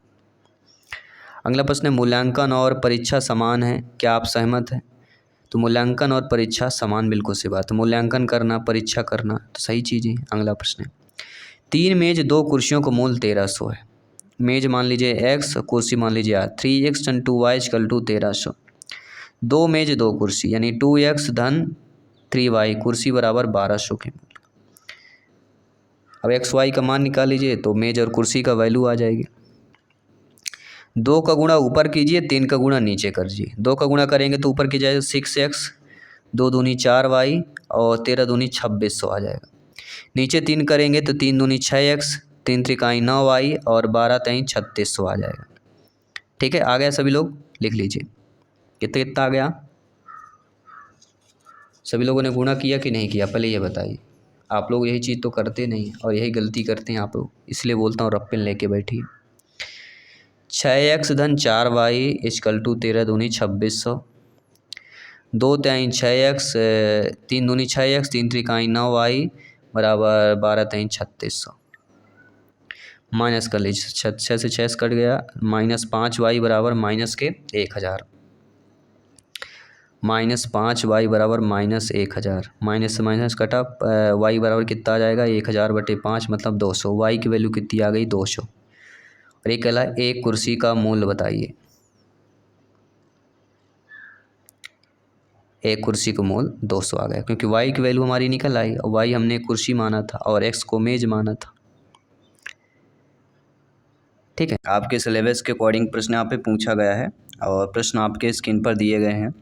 अगला प्रश्न है मूल्यांकन और परीक्षा समान है, क्या आप सहमत हैं? तो मूल्यांकन और परीक्षा समान, बिल्कुल सी बात है। मूल्यांकन करना, परीक्षा करना तो सही चीज़ है। अगला प्रश्न है 3 मेज 2 कुर्सियों का मूल्य 1300 है। मेज मान लीजिए x, कुर्सी मान लीजिए 3x × 2y = 1300। 2 मेज 2 कुर्सी यानी 2x धन 3y, कुर्सी बराबर 1200 के मूल्य। अब xy का मान निकाल लीजिए तो मेज और कुर्सी का वैल्यू आ जाएगी। 2 का गुणा ऊपर कीजिए, 3 का गुणा नीचे करिए। 2 का गुणा करेंगे तो ऊपर की जाएगा 6x, 2 दूनी 4y और 13 दूनी 2600 आ जाएगा। नीचे 3 करेंगे तो 3 दूनी 6x, 3 त्रिकाई 9y और 12 तेई 3600 आ जाएगा। ठीक है, आ गया? सभी लोग लिख लीजिए कितना कितना आ गया। सभी लोगों ने गुणा किया कि नहीं किया? पहले ये बताइए। आप लोग यही चीज़ तो करते नहीं और यही गलती करते हैं आप लोग, इसलिए बोलता हूँ रफ पेन लेके बैठिए। 6x धन 4y = 13 दूनी 2600। 2 तेई 6x, 3 दूनी 6x, 3 त्रिकाई 9y बराबर 12 तेई 3600। माइनस कर लीजिए, 6 से 6 कट गया, -5y बराबर -1000। -5y बराबर -1000। माइनस से माइनस कटा, y बराबर कितना आ जाएगा? 1000/5 मतलब 200। y की वैल्यू कितनी आ गई? 200। और ये कहला एक कुर्सी का मूल्य बताइए। एक कुर्सी का मूल्य 200 आ गया क्योंकि y की वैल्यू हमारी निकल आई और y हमने कुर्सी माना था और x को मेज माना था। ठीक है, आपके सिलेबस के अकॉर्डिंग प्रश्न यहाँ पे पूछा गया है और प्रश्न आपके स्क्रीन पर दिए गए हैं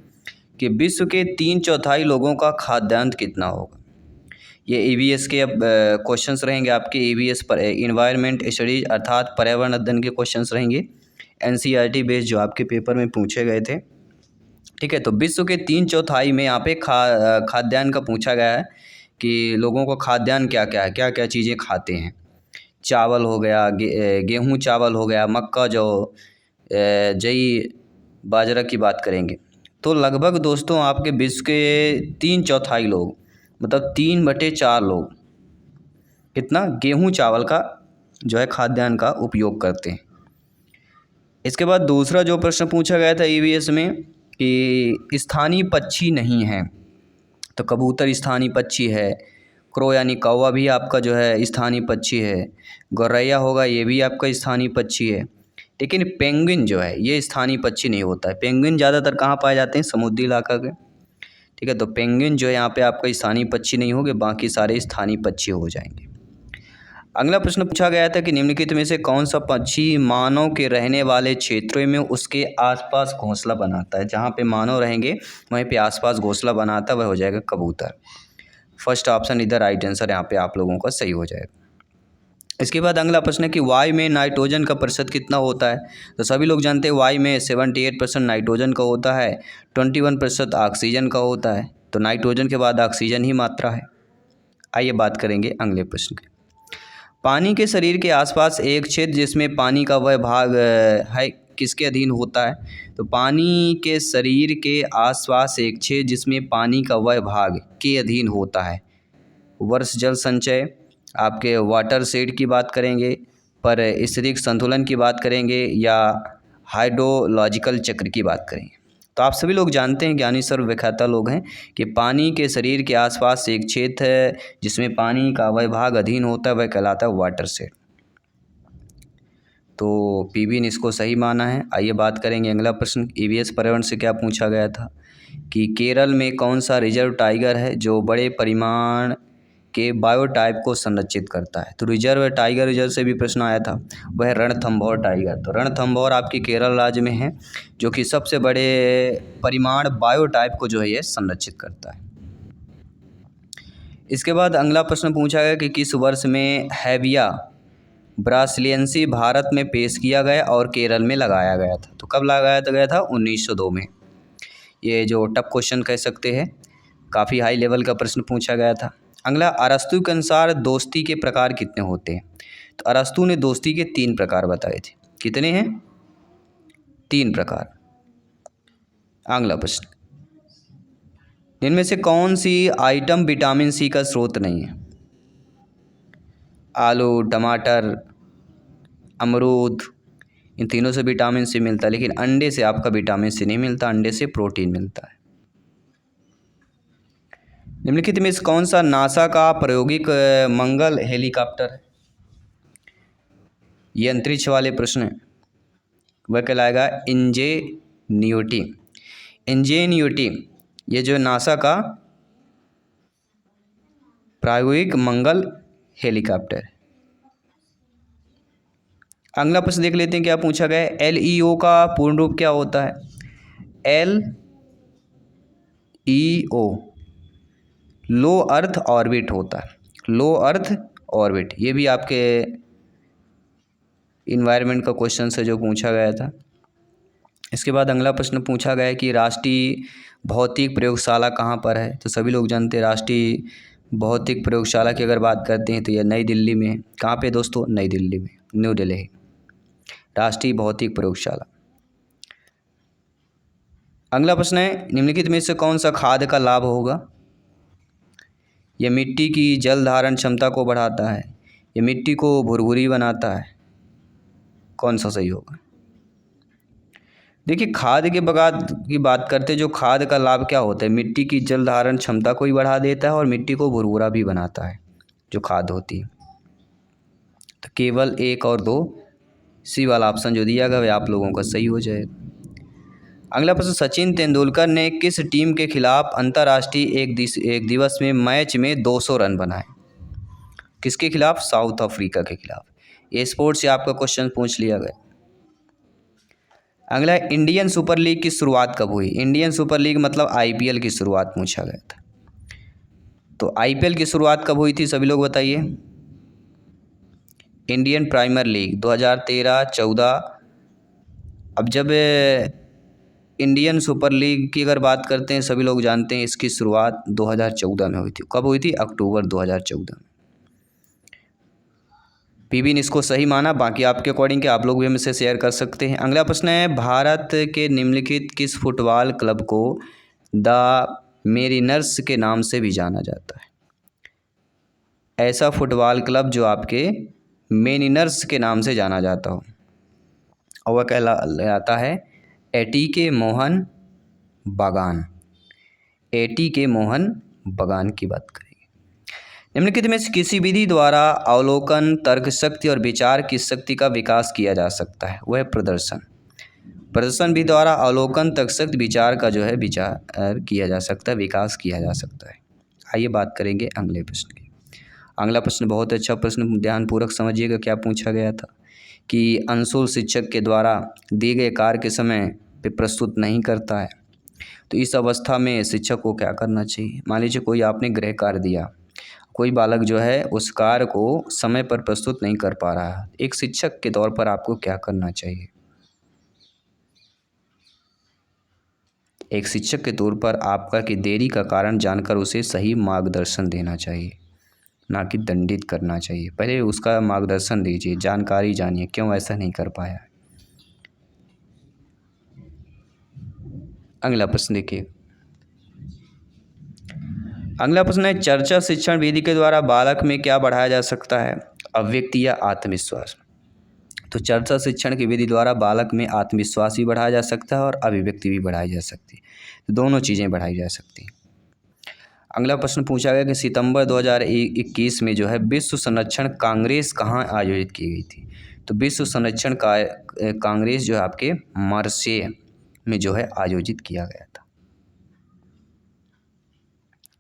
कि विश्व के 3/4 लोगों का खाद्यान्न कितना होगा? ये ईवीएस के अब क्वेश्चंस रहेंगे आपके। ईवीएस पर इन्वायरमेंट स्टडीज अर्थात पर्यावरण अध्ययन के क्वेश्चंस रहेंगे, एनसीईआरटी बेस्ड जो आपके पेपर में पूछे गए थे। ठीक है, तो विश्व के 3/4 में यहाँ पे खाद्यान्न का पूछा गया है कि लोगों को खाद्यान्न क्या क्या है, क्या क्या चीज़ें खाते हैं। चावल हो गया, गेहूँ चावल हो गया, मक्का जो जई बाजरा की बात करेंगे तो लगभग दोस्तों आपके विश्व के 3/4 लोग मतलब 3/4 लोग इतना गेहूँ चावल का जो है खाद्यान्न का उपयोग करते हैं। इसके बाद दूसरा जो प्रश्न पूछा गया था ईवीएस में कि स्थानीय पक्षी नहीं है, तो कबूतर स्थानीय पक्षी है, क्रो यानी कौवा भी आपका जो है स्थानीय पक्षी है, गौरैया होगा ये भी आपका स्थानीय पक्षी है, लेकिन पेंगुइन जो है ये स्थानीय पक्षी नहीं होता है। पेंगुइन ज़्यादातर कहाँ पाए जाते हैं? समुद्री इलाका के। ठीक है, तो पेंगुइन जो है यहाँ पे आपका स्थानीय पक्षी नहीं होंगे, बाकी सारे स्थानीय पक्षी हो जाएंगे। अगला प्रश्न पूछा गया था कि निम्नलिखित में से कौन सा पक्षी मानव के रहने वाले क्षेत्रों में उसके आसपास घोंसला बनाता है? जहाँ पे मानव रहेंगे वहीं पे आसपास घोंसला बनाता है, वह हो जाएगा कबूतर। फर्स्ट ऑप्शन इधर राइट आंसर यहाँ पे आप लोगों का सही हो जाएगा। इसके बाद अगला प्रश्न है कि वायु में नाइट्रोजन का प्रतिशत कितना होता है? तो सभी लोग जानते हैं वायु में 78% नाइट्रोजन का होता है, 21% ऑक्सीजन का होता है। तो नाइट्रोजन के बाद ऑक्सीजन ही मात्रा है। आइए बात करेंगे अगले प्रश्न की। पानी के शरीर के आसपास एक क्षेत्र जिसमें पानी का वह भाग है किसके अधीन होता है? तो पानी के शरीर के आसपास एक क्षेत्र जिसमें पानी का वह भाग के अधीन होता है। वर्ष जल संचय, आपके वाटर शेड की बात करेंगे, परिस्थितिक संतुलन की बात करेंगे, या हाइड्रोलॉजिकल चक्र की बात करेंगे। तो आप सभी लोग जानते हैं, ज्ञानी सर्वव्याख्याता लोग हैं, कि पानी के शरीर के आसपास एक क्षेत्र है जिसमें पानी का वह भाग अधीन होता है, वह कहलाता है वाटर शेड। तो पीबी ने इसको सही माना है। आइए बात करेंगे अगला प्रश्न। ईवीएस पर्यावरण से क्या पूछा गया था कि केरल में कौन सा रिजर्व टाइगर है जो बड़े परिमाण के बायोटाइप को संरक्षित करता है? तो रिजर्व टाइगर रिजर्व से भी प्रश्न आया था, वह रणथंभौर टाइगर। तो रणथंभौर आपकी केरल राज्य में है, जो कि सबसे बड़े परिमाण बायोटाइप को जो है ये संरक्षित करता है। इसके बाद अगला प्रश्न पूछा गया कि किस वर्ष में हैविया ब्रासिलियंसी भारत में पेश किया गया और केरल में लगाया गया था? तो कब लगाया गया था? 1902 में। ये जो टफ क्वेश्चन कह सकते हैं, काफ़ी हाई लेवल का प्रश्न पूछा गया था। अगला, अरस्तु के अनुसार दोस्ती के प्रकार कितने होते हैं? तो अरस्तु ने दोस्ती के 3 प्रकार बताए थे। कितने हैं? 3 प्रकार। अगला प्रश्न, इनमें से कौन सी आइटम विटामिन सी का स्रोत नहीं है? आलू, टमाटर, अमरूद, इन तीनों से विटामिन सी मिलता है, लेकिन अंडे से आपका विटामिन सी नहीं मिलता, अंडे से प्रोटीन मिलता है। निम्नलिखित में से कौन सा नासा का प्रायोगिक मंगल हेलीकॉप्टर है? ये अंतरिक्ष वाले प्रश्न हैं, वह कहलाएगा इंजेन्यूटी। इंजेन्यूटी ये जो नासा का प्रायोगिक मंगल हेलीकॉप्टर है। अगला प्रश्न देख लेते हैं क्या पूछा गया है। LEO का पूर्ण रूप क्या होता है? LEO लो अर्थ ऑर्बिट होता है। लो अर्थ ऑर्बिट, ये भी आपके इन्वायरमेंट का क्वेश्चन से जो पूछा गया था। इसके बाद अगला प्रश्न पूछा गया है कि राष्ट्रीय भौतिक प्रयोगशाला कहाँ पर है? तो सभी लोग जानते हैं राष्ट्रीय भौतिक प्रयोगशाला की अगर बात करते हैं तो यह नई दिल्ली में है। कहाँ पे दोस्तों? नई दिल्ली में, न्यू दिल्ली, राष्ट्रीय भौतिक प्रयोगशाला। अगला प्रश्न है, निम्नलिखित में से कौन सा खाद का लाभ होगा? यह मिट्टी की जल धारण क्षमता को बढ़ाता है, यह मिट्टी को भुरभुरी बनाता है, कौन सा सही होगा? देखिए, खाद के बगात की बात करते, जो खाद का लाभ क्या होता है? मिट्टी की जल धारण क्षमता को ही बढ़ा देता है और मिट्टी को भुरभुरा भी बनाता है, जो खाद होती है। तो केवल 1 और 2 सी वाला ऑप्शन जो दिया गया वह आप लोगों का सही हो जाएगा। अगला प्रश्न, सचिन तेंदुलकर ने किस टीम के खिलाफ अंतर्राष्ट्रीय एक दिवस में मैच में 200 रन बनाए? किसके खिलाफ? साउथ अफ्रीका के खिलाफ। ये स्पोर्ट्स से आपका क्वेश्चन पूछ लिया गया। अगला, इंडियन सुपर लीग की शुरुआत कब हुई? इंडियन सुपर लीग मतलब IPL की शुरुआत पूछा गया था। तो IPL की शुरुआत कब हुई थी सभी लोग बताइए? Indian Premier League 2013-14। अब जब इंडियन सुपर लीग की अगर बात करते हैं, सभी लोग जानते हैं इसकी शुरुआत 2014 में हुई थी। कब हुई थी? अक्टूबर 2014 में। पीबी ने इसको सही माना, बाकी आपके अकॉर्डिंग के आप लोग भी हमसे शेयर कर सकते हैं। अगला प्रश्न है, भारत के निम्नलिखित किस फुटबॉल क्लब को द मेरिनर्स के नाम से भी जाना जाता है? ऐसा फुटबॉल क्लब जो आपके मेनिनर्स के नाम से जाना जाता हो, और वह कहलाता है एटीके मोहन बागान। एटीके मोहन बागान की बात करेंगे। निम्नलिखित में से किसी विधि द्वारा अवलोकन, तर्क शक्ति और विचार की शक्ति का विकास किया जा सकता है? वह प्रदर्शन। प्रदर्शन विधि द्वारा अवलोकन, तर्क शक्ति, विचार का जो है विचार किया जा सकता है, विकास किया जा सकता है। आइए बात करेंगे अगले प्रश्न की। अगला प्रश्न बहुत अच्छा प्रश्न, ध्यानपूर्वक समझिएगा क्या पूछा गया था कि अंशुल शिक्षक के द्वारा दिए गए कार्य के समय पे प्रस्तुत नहीं करता है, तो इस अवस्था में शिक्षक को क्या करना चाहिए? मान लीजिए कोई आपने गृह कार्य दिया, कोई बालक जो है उस कार्य को समय पर प्रस्तुत नहीं कर पा रहा है, एक शिक्षक के तौर पर आपको क्या करना चाहिए? एक शिक्षक के तौर पर आपका कि देरी का कारण जानकर उसे सही मार्गदर्शन देना चाहिए, ना कि दंडित करना चाहिए। पहले उसका मार्गदर्शन दीजिए, जानकारी जानिए क्यों ऐसा नहीं कर पाया। अगला प्रश्न देखिए। अगला प्रश्न है, चर्चा शिक्षण विधि के द्वारा बालक में क्या बढ़ाया जा सकता है? अव्यक्ति या आत्मविश्वास। तो चर्चा शिक्षण की विधि द्वारा बालक में आत्मविश्वास भी बढ़ाया जा सकता है और अभिव्यक्ति भी बढ़ाई जा सकती है, तो दोनों चीज़ें बढ़ाई जा सकती हैं। अगला प्रश्न पूछा गया कि सितंबर 2021 में जो है विश्व संरक्षण कांग्रेस कहाँ आयोजित की गई थी? तो विश्व संरक्षण कांग्रेस जो है आपके मार्सेय में जो है आयोजित किया गया था।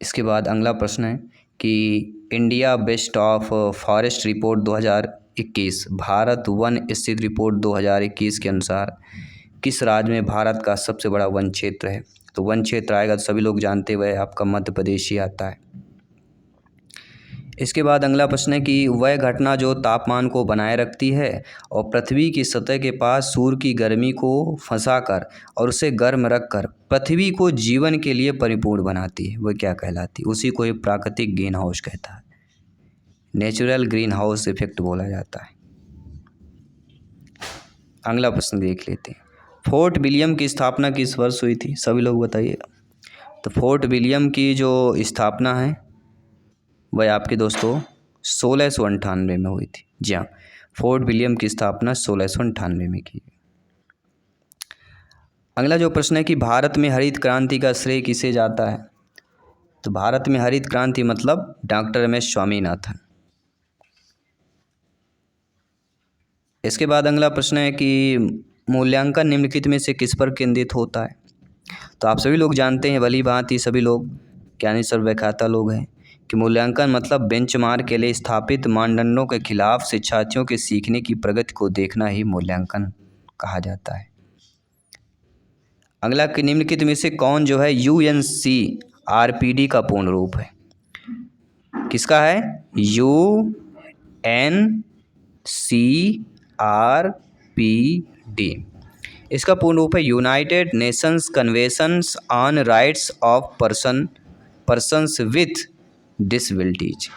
इसके बाद अगला प्रश्न है कि India best of forest report 2021 Bharat one स्थिति रिपोर्ट 2021 के अनुसार किस राज्य में भारत का सबसे बड़ा वन क्षेत्र है? तो वन क्षेत्र आएगा तो सभी लोग जानते हुए आपका मध्य प्रदेश ही आता है। इसके बाद अगला प्रश्न है कि वह घटना जो तापमान को बनाए रखती है और पृथ्वी की सतह के पास सूर्य की गर्मी को फंसाकर और उसे गर्म रखकर पृथ्वी को जीवन के लिए परिपूर्ण बनाती है, वह क्या कहलाती है? उसी को एक प्राकृतिक ग्रीन हाउस कहता है, नेचुरल ग्रीन हाउस इफेक्ट बोला जाता है। अगला प्रश्न देख लेते हैं। फोर्ट विलियम की स्थापना किस वर्ष हुई थी? सभी लोग बताइएगा। तो फोर्ट विलियम की जो स्थापना है वह आपके दोस्तों 1698 में हुई थी। जी हाँ, फोर्ट विलियम की स्थापना 1698 में की। अगला जो प्रश्न है कि भारत में हरित क्रांति का श्रेय किसे जाता है? तो भारत में हरित क्रांति मतलब डॉक्टर एम एस स्वामीनाथन। इसके बाद अगला प्रश्न है कि मूल्यांकन निम्नलिखित में से किस पर केंद्रित होता है? तो आप सभी लोग जानते हैं भली भांति, सभी लोग ज्ञानी सर्वव्याख्याता लोग हैं कि मूल्यांकन मतलब बेंचमार्क के लिए स्थापित मानदंडों के खिलाफ शिक्षार्थियों के सीखने की प्रगति को देखना ही मूल्यांकन कहा जाता है। अगला कि निम्नलिखित में से कौन जो है UNCRPD का पूर्ण रूप है? किसका है? UNCRPD। इसका पूर्ण रूप है United Nations conventions on rights of persons with disabilities.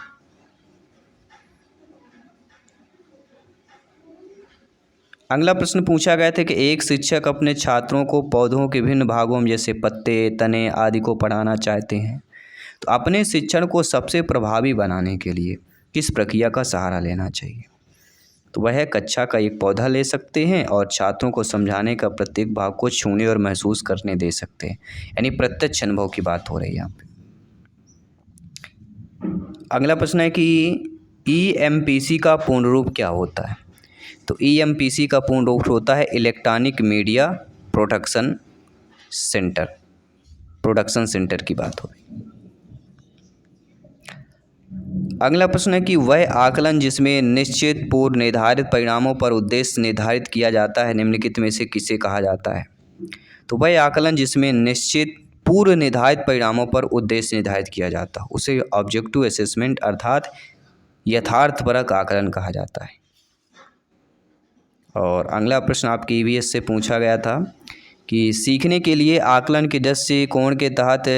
अगला प्रश्न पूछा गया था कि एक शिक्षक अपने छात्रों को पौधों के विभिन्न भागों में जैसे पत्ते, तने आदि को पढ़ाना चाहते हैं, तो अपने शिक्षण को सबसे प्रभावी बनाने के लिए किस प्रक्रिया का सहारा लेना चाहिए? तो वह कक्षा का एक पौधा ले सकते हैं और छात्रों को समझाने का प्रत्येक भाग को छूने और महसूस करने दे सकते हैं, यानी प्रत्यक्ष अनुभव की बात हो रही है यहाँ पे। अगला प्रश्न है कि EMPC का पूर्ण रूप क्या होता है? तो EMPC का पूर्ण रूप होता है इलेक्ट्रॉनिक मीडिया प्रोडक्शन सेंटर की बात हो रही। अगला प्रश्न है कि वह आकलन जिसमें निश्चित पूर्व निर्धारित परिणामों पर उद्देश्य निर्धारित किया जाता है निम्नलिखित में से किसे कहा जाता है? तो वह आकलन जिसमें निश्चित पूर्व निर्धारित परिणामों पर उद्देश्य निर्धारित किया जाता है उसे ऑब्जेक्टिव असेसमेंट अर्थात यथार्थपरक आकलन कहा जाता है। और अगला प्रश्न आपके EVS से पूछा गया था कि सीखने के लिए आकलन के दृष्टिकोण के तहत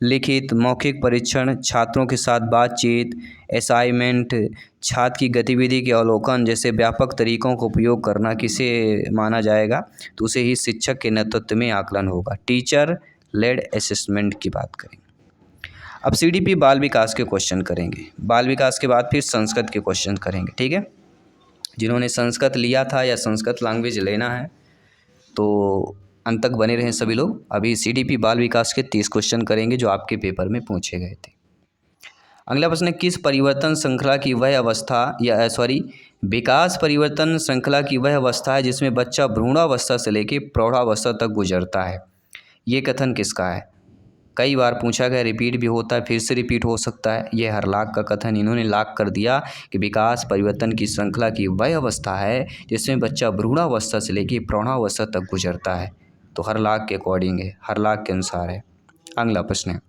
लिखित मौखिक परीक्षण, छात्रों के साथ बातचीत, असाइनमेंट, छात्र की गतिविधि के अवलोकन जैसे व्यापक तरीकों का उपयोग करना किसे माना जाएगा? तो उसे ही शिक्षक के नेतृत्व में आकलन होगा, टीचर लेड असेसमेंट की बात करें। अब CDP बाल विकास के क्वेश्चन करेंगे, बाल विकास के बाद फिर संस्कृत के क्वेश्चन करेंगे, ठीक है। जिन्होंने संस्कृत लिया था या संस्कृत लैंग्वेज लेना है तो अंत तक बने रहें सभी लोग। अभी CDP बाल विकास के 30 क्वेश्चन करेंगे जो आपके पेपर में पूछे गए थे। अगला प्रश्न है, किस परिवर्तन श्रृंखला की वह अवस्था विकास परिवर्तन श्रृंखला की वह अवस्था है जिसमें बच्चा भ्रूणावस्था से लेकर प्रौढ़ावस्था तक गुजरता है। ये कथन किसका है? कई बार पूछा गया, रिपीट भी होता है, फिर से रिपीट हो सकता है। ये हरलाख का कथन इन्होंने लाख कर दिया कि विकास परिवर्तन की श्रृंखला की वह अवस्था है जिसमें बच्चा भ्रूणावस्था से लेकर प्रौढ़ावस्था तक गुजरता है। तो हरलाख के अकॉर्डिंग है, हरलाख के अनुसार है। अगला प्रश्न है,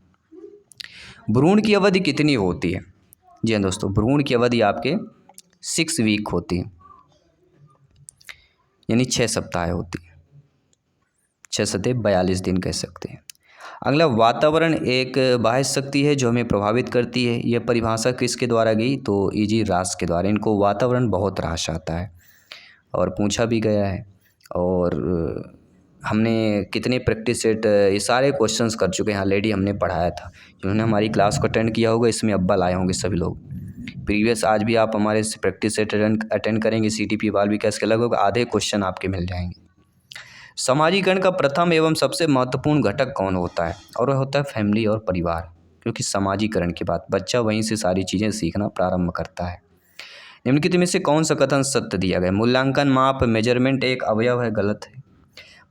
भ्रूण की अवधि कितनी होती है? जी हाँ दोस्तों, भ्रूण की अवधि आपके 6 वीक होती है, यानी 6 सप्ताह होती है। 6 सतह 42 दिन कह सकते हैं। अगला, वातावरण एक बाह्य शक्ति है जो हमें प्रभावित करती है। यह परिभाषा किसके द्वारा गई? तो E.G. रास के द्वारा। इनको वातावरण बहुत रास आता है और पूछा भी गया है। और हमने कितने प्रैक्टिस सेट ये सारे क्वेश्चंस कर चुके हैं ऑलरेडी, हमने पढ़ाया था। जिन्होंने हमारी क्लास को अटेंड किया होगा इसमें अव्वल आए होंगे सभी लोग। प्रीवियस आज भी आप हमारे प्रैक्टिस सेट अटेंड करेंगे, CDP बाल विकास के लगभग आधे क्वेश्चन आपके मिल जाएंगे। समाजीकरण का प्रथम एवं सबसे महत्वपूर्ण घटक कौन होता है? और वह होता है फैमिली और परिवार, क्योंकि समाजीकरण के बाद बच्चा वहीं से सारी चीज़ें सीखना प्रारंभ करता है। निम्नलिखित में से कौन सा कथन सत्य दिया गया? मूल्यांकन माप मेजरमेंट एक अवयव है, गलत है।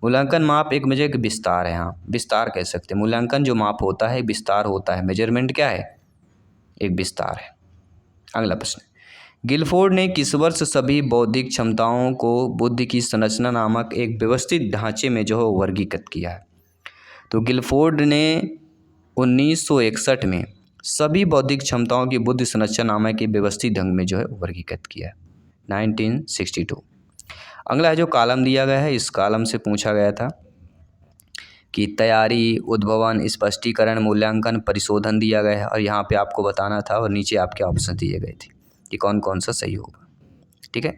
मूल्यांकन माप एक विस्तार है, हाँ विस्तार कह सकते हैं। मूल्यांकन जो माप होता है विस्तार होता है, मेजरमेंट क्या है? एक विस्तार है। अगला प्रश्न, गिलफोर्ड ने किस वर्ष सभी बौद्धिक क्षमताओं को बुद्धि की संरचना नामक एक व्यवस्थित ढांचे में जो है वर्गीकृत किया है? तो गिलफोर्ड ने 1961 में सभी बौद्धिक क्षमताओं की बुद्धि संरचना नामक एक व्यवस्थित ढंग में जो है वर्गीकृत किया है, 1962। अगला है जो कॉलम दिया गया है, इस कॉलम से पूछा गया था कि तैयारी, उद्भवन, स्पष्टीकरण, मूल्यांकन, परिशोधन दिया गया है और यहाँ पे आपको बताना था और नीचे आपके ऑप्शन दिए गए थे कि कौन कौन सा सही होगा, ठीक है।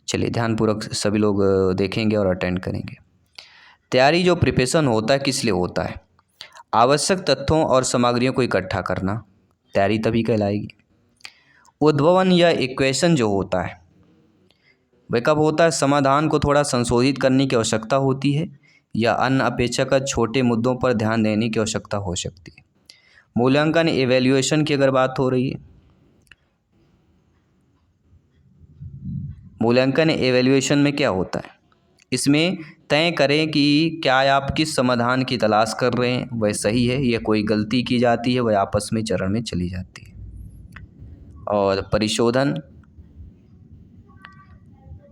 चलिए ध्यानपूर्वक सभी लोग देखेंगे और अटेंड करेंगे। तैयारी जो प्रिपरेशन होता है किस लिए होता है? आवश्यक तथ्यों और सामग्रियों को इकट्ठा करना, तैयारी तभी कहलाएगी। उद्भवन या इक्वेशन जो होता है वह कब होता है? समाधान को थोड़ा संशोधित करने की आवश्यकता होती है या अन्य अपेक्षाकृत छोटे मुद्दों पर ध्यान देने की आवश्यकता हो सकती है। मूल्यांकन एवेल्युएशन की अगर बात हो रही है, मूल्यांकन एवेल्युएशन में क्या होता है? इसमें तय करें कि क्या आप किस समाधान की तलाश कर रहे हैं वह सही है या कोई गलती की जाती है वह आपस में चरण में चली जाती है। और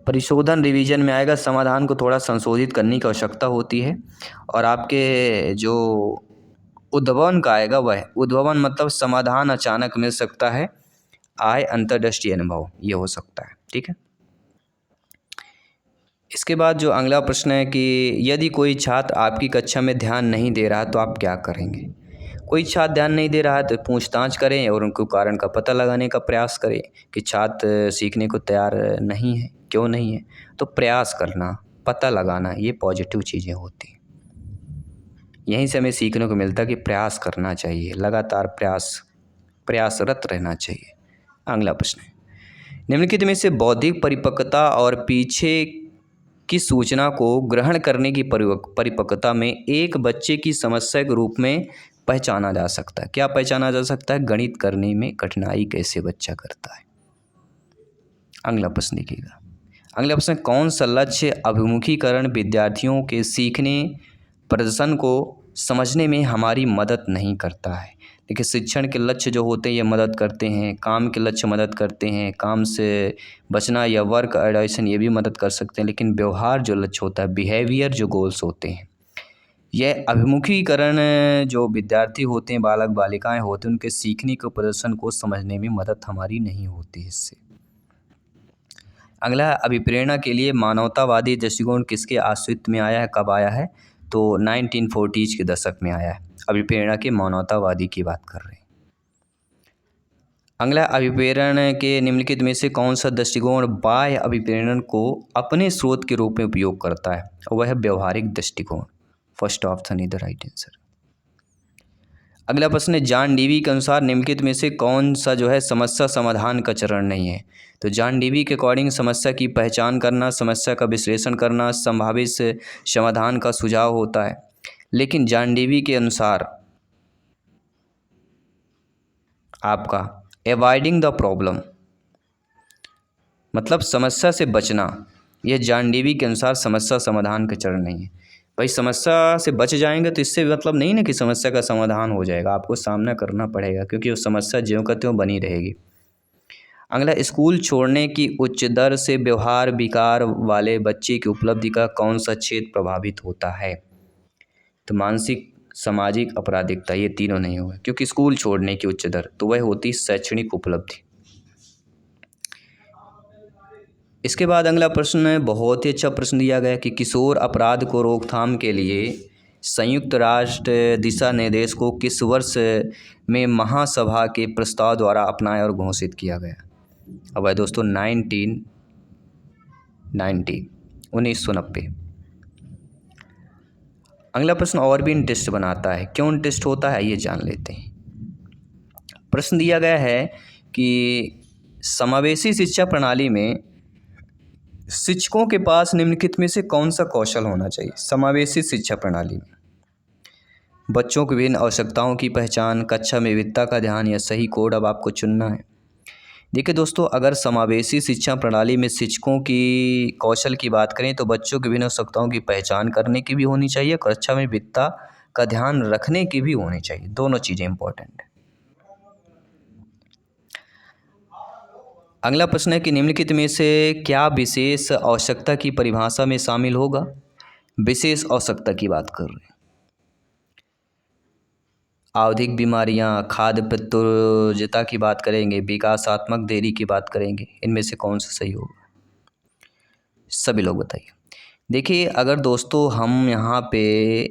परिशोधन रिवीजन में आएगा, समाधान को थोड़ा संशोधित करने की आवश्यकता होती है। और आपके जो उद्भवन का आएगा वह उद्भवन मतलब समाधान अचानक मिल सकता है, आय, अंतर्दृष्टि, अनुभव, ये हो सकता है, ठीक है। इसके बाद जो अगला प्रश्न है कि यदि कोई छात्र आपकी कक्षा में ध्यान नहीं दे रहा तो आप क्या करेंगे? कोई छात्र ध्यान नहीं दे रहा है तो पूछताछ करें और उनको कारण का पता लगाने का प्रयास करें कि छात्र सीखने को तैयार नहीं है, क्यों नहीं है। तो प्रयास करना, पता लगाना, ये पॉजिटिव चीज़ें होती हैं। यहीं से हमें सीखने को मिलता है कि प्रयास करना चाहिए, लगातार प्रयासरत रहना चाहिए। अगला प्रश्न है, निम्नलिखित में से बौद्धिक परिपक्वता और पीछे की सूचना को ग्रहण करने की परिपक्वता में एक बच्चे की समस्या के रूप में पहचाना जा सकता है? क्या पहचाना जा सकता है? गणित करने में कठिनाई कैसे बच्चा करता है। अगला प्रश्न देखिएगा। अगला प्रश्न, कौन सा लक्ष्य अभिमुखीकरण विद्यार्थियों के सीखने प्रदर्शन को समझने में हमारी मदद नहीं करता है? देखिए, शिक्षण के लक्ष्य जो होते हैं ये मदद करते हैं, काम के लक्ष्य मदद करते हैं, काम से बचना या वर्क एडाइशन ये भी मदद कर सकते हैं, लेकिन व्यवहार जो लक्ष्य होता है, बिहेवियर जो गोल्स होते हैं, यह अभिमुखीकरण जो विद्यार्थी होते हैं, बालक बालिकाएं होते हैं, उनके सीखने के प्रदर्शन को समझने में मदद हमारी नहीं होती इससे। अगला, अभिप्रेरणा के लिए मानवतावादी दृष्टिकोण किसके अस्तित्व में आया है, कब आया है? तो 1940 के दशक में आया है। अभिप्रेरणा के मानवतावादी की बात कर रहे हैं। अगला, अभिप्रेरण के निम्नलिखित में से कौन सा दृष्टिकोण बाह्य अभिप्रेरण को अपने स्रोत के रूप में उपयोग करता है? वह है व्यवहारिक दृष्टिकोण। First option is the right answer. अगला प्रश्न है, जॉन डीवी के अनुसार निम्नलिखित में से कौन सा जो है समस्या समाधान का चरण नहीं है। तो जॉन डीवी के अकॉर्डिंग समस्या की पहचान करना, समस्या का विश्लेषण करना, संभावित समाधान का सुझाव होता है। लेकिन जॉन डीवी के अनुसार आपका अवॉइडिंग द प्रॉब्लम मतलब समस्या से बचना, यह जॉन डीवी के अनुसार समस्या समाधान का चरण नहीं है। भाई समस्या से बच जाएंगे तो इससे मतलब नहीं ना कि समस्या का समाधान हो जाएगा, आपको सामना करना पड़ेगा, क्योंकि वो समस्या ज्यों का त्यों बनी रहेगी। अगला, स्कूल छोड़ने की उच्च दर से व्यवहार विकार वाले बच्चे की उपलब्धि का कौन सा क्षेत्र प्रभावित होता है। तो मानसिक, सामाजिक, आपराधिकता, ये तीनों नहीं होगा, क्योंकि स्कूल छोड़ने की उच्च दर तो वह होती शैक्षणिक उपलब्धि। इसके बाद अगला प्रश्न बहुत ही अच्छा प्रश्न दिया गया कि किशोर अपराध को रोकथाम के लिए संयुक्त राष्ट्र दिशा निर्देश को किस वर्ष में महासभा के प्रस्ताव द्वारा अपनाया और घोषित किया गया। अब है दोस्तों 1990। अगला प्रश्न और भी इंटरेस्ट बनाता है, क्यों इंटरेस्ट होता है ये जान लेते हैं। प्रश्न दिया गया है कि समावेशी शिक्षा प्रणाली में शिक्षकों के पास निम्नलिखित में से कौन सा कौशल होना चाहिए। समावेशी शिक्षा प्रणाली में बच्चों की विभिन्न आवश्यकताओं की पहचान, कक्षा में विविधता का ध्यान या सही कोड अब आपको चुनना है। देखिए दोस्तों, अगर समावेशी शिक्षा प्रणाली में शिक्षकों की कौशल की बात करें तो बच्चों की विभिन्न आवश्यकताओं की पहचान करने की भी होनी चाहिए, कक्षा में विविधता का ध्यान रखने की भी होनी चाहिए। दोनों चीज़ें इंपॉर्टेंट है। अगला प्रश्न है कि निम्नलिखित में से क्या विशेष आवश्यकता की परिभाषा में शामिल होगा। विशेष आवश्यकता की बात कर रहे हैं, आवधिक बीमारियां, खाद्य प्रतुरजता की बात करेंगे, विकासात्मक देरी की बात करेंगे, इनमें से कौन सा सही होगा, सभी लोग बताइए। देखिए, अगर दोस्तों हम यहाँ पे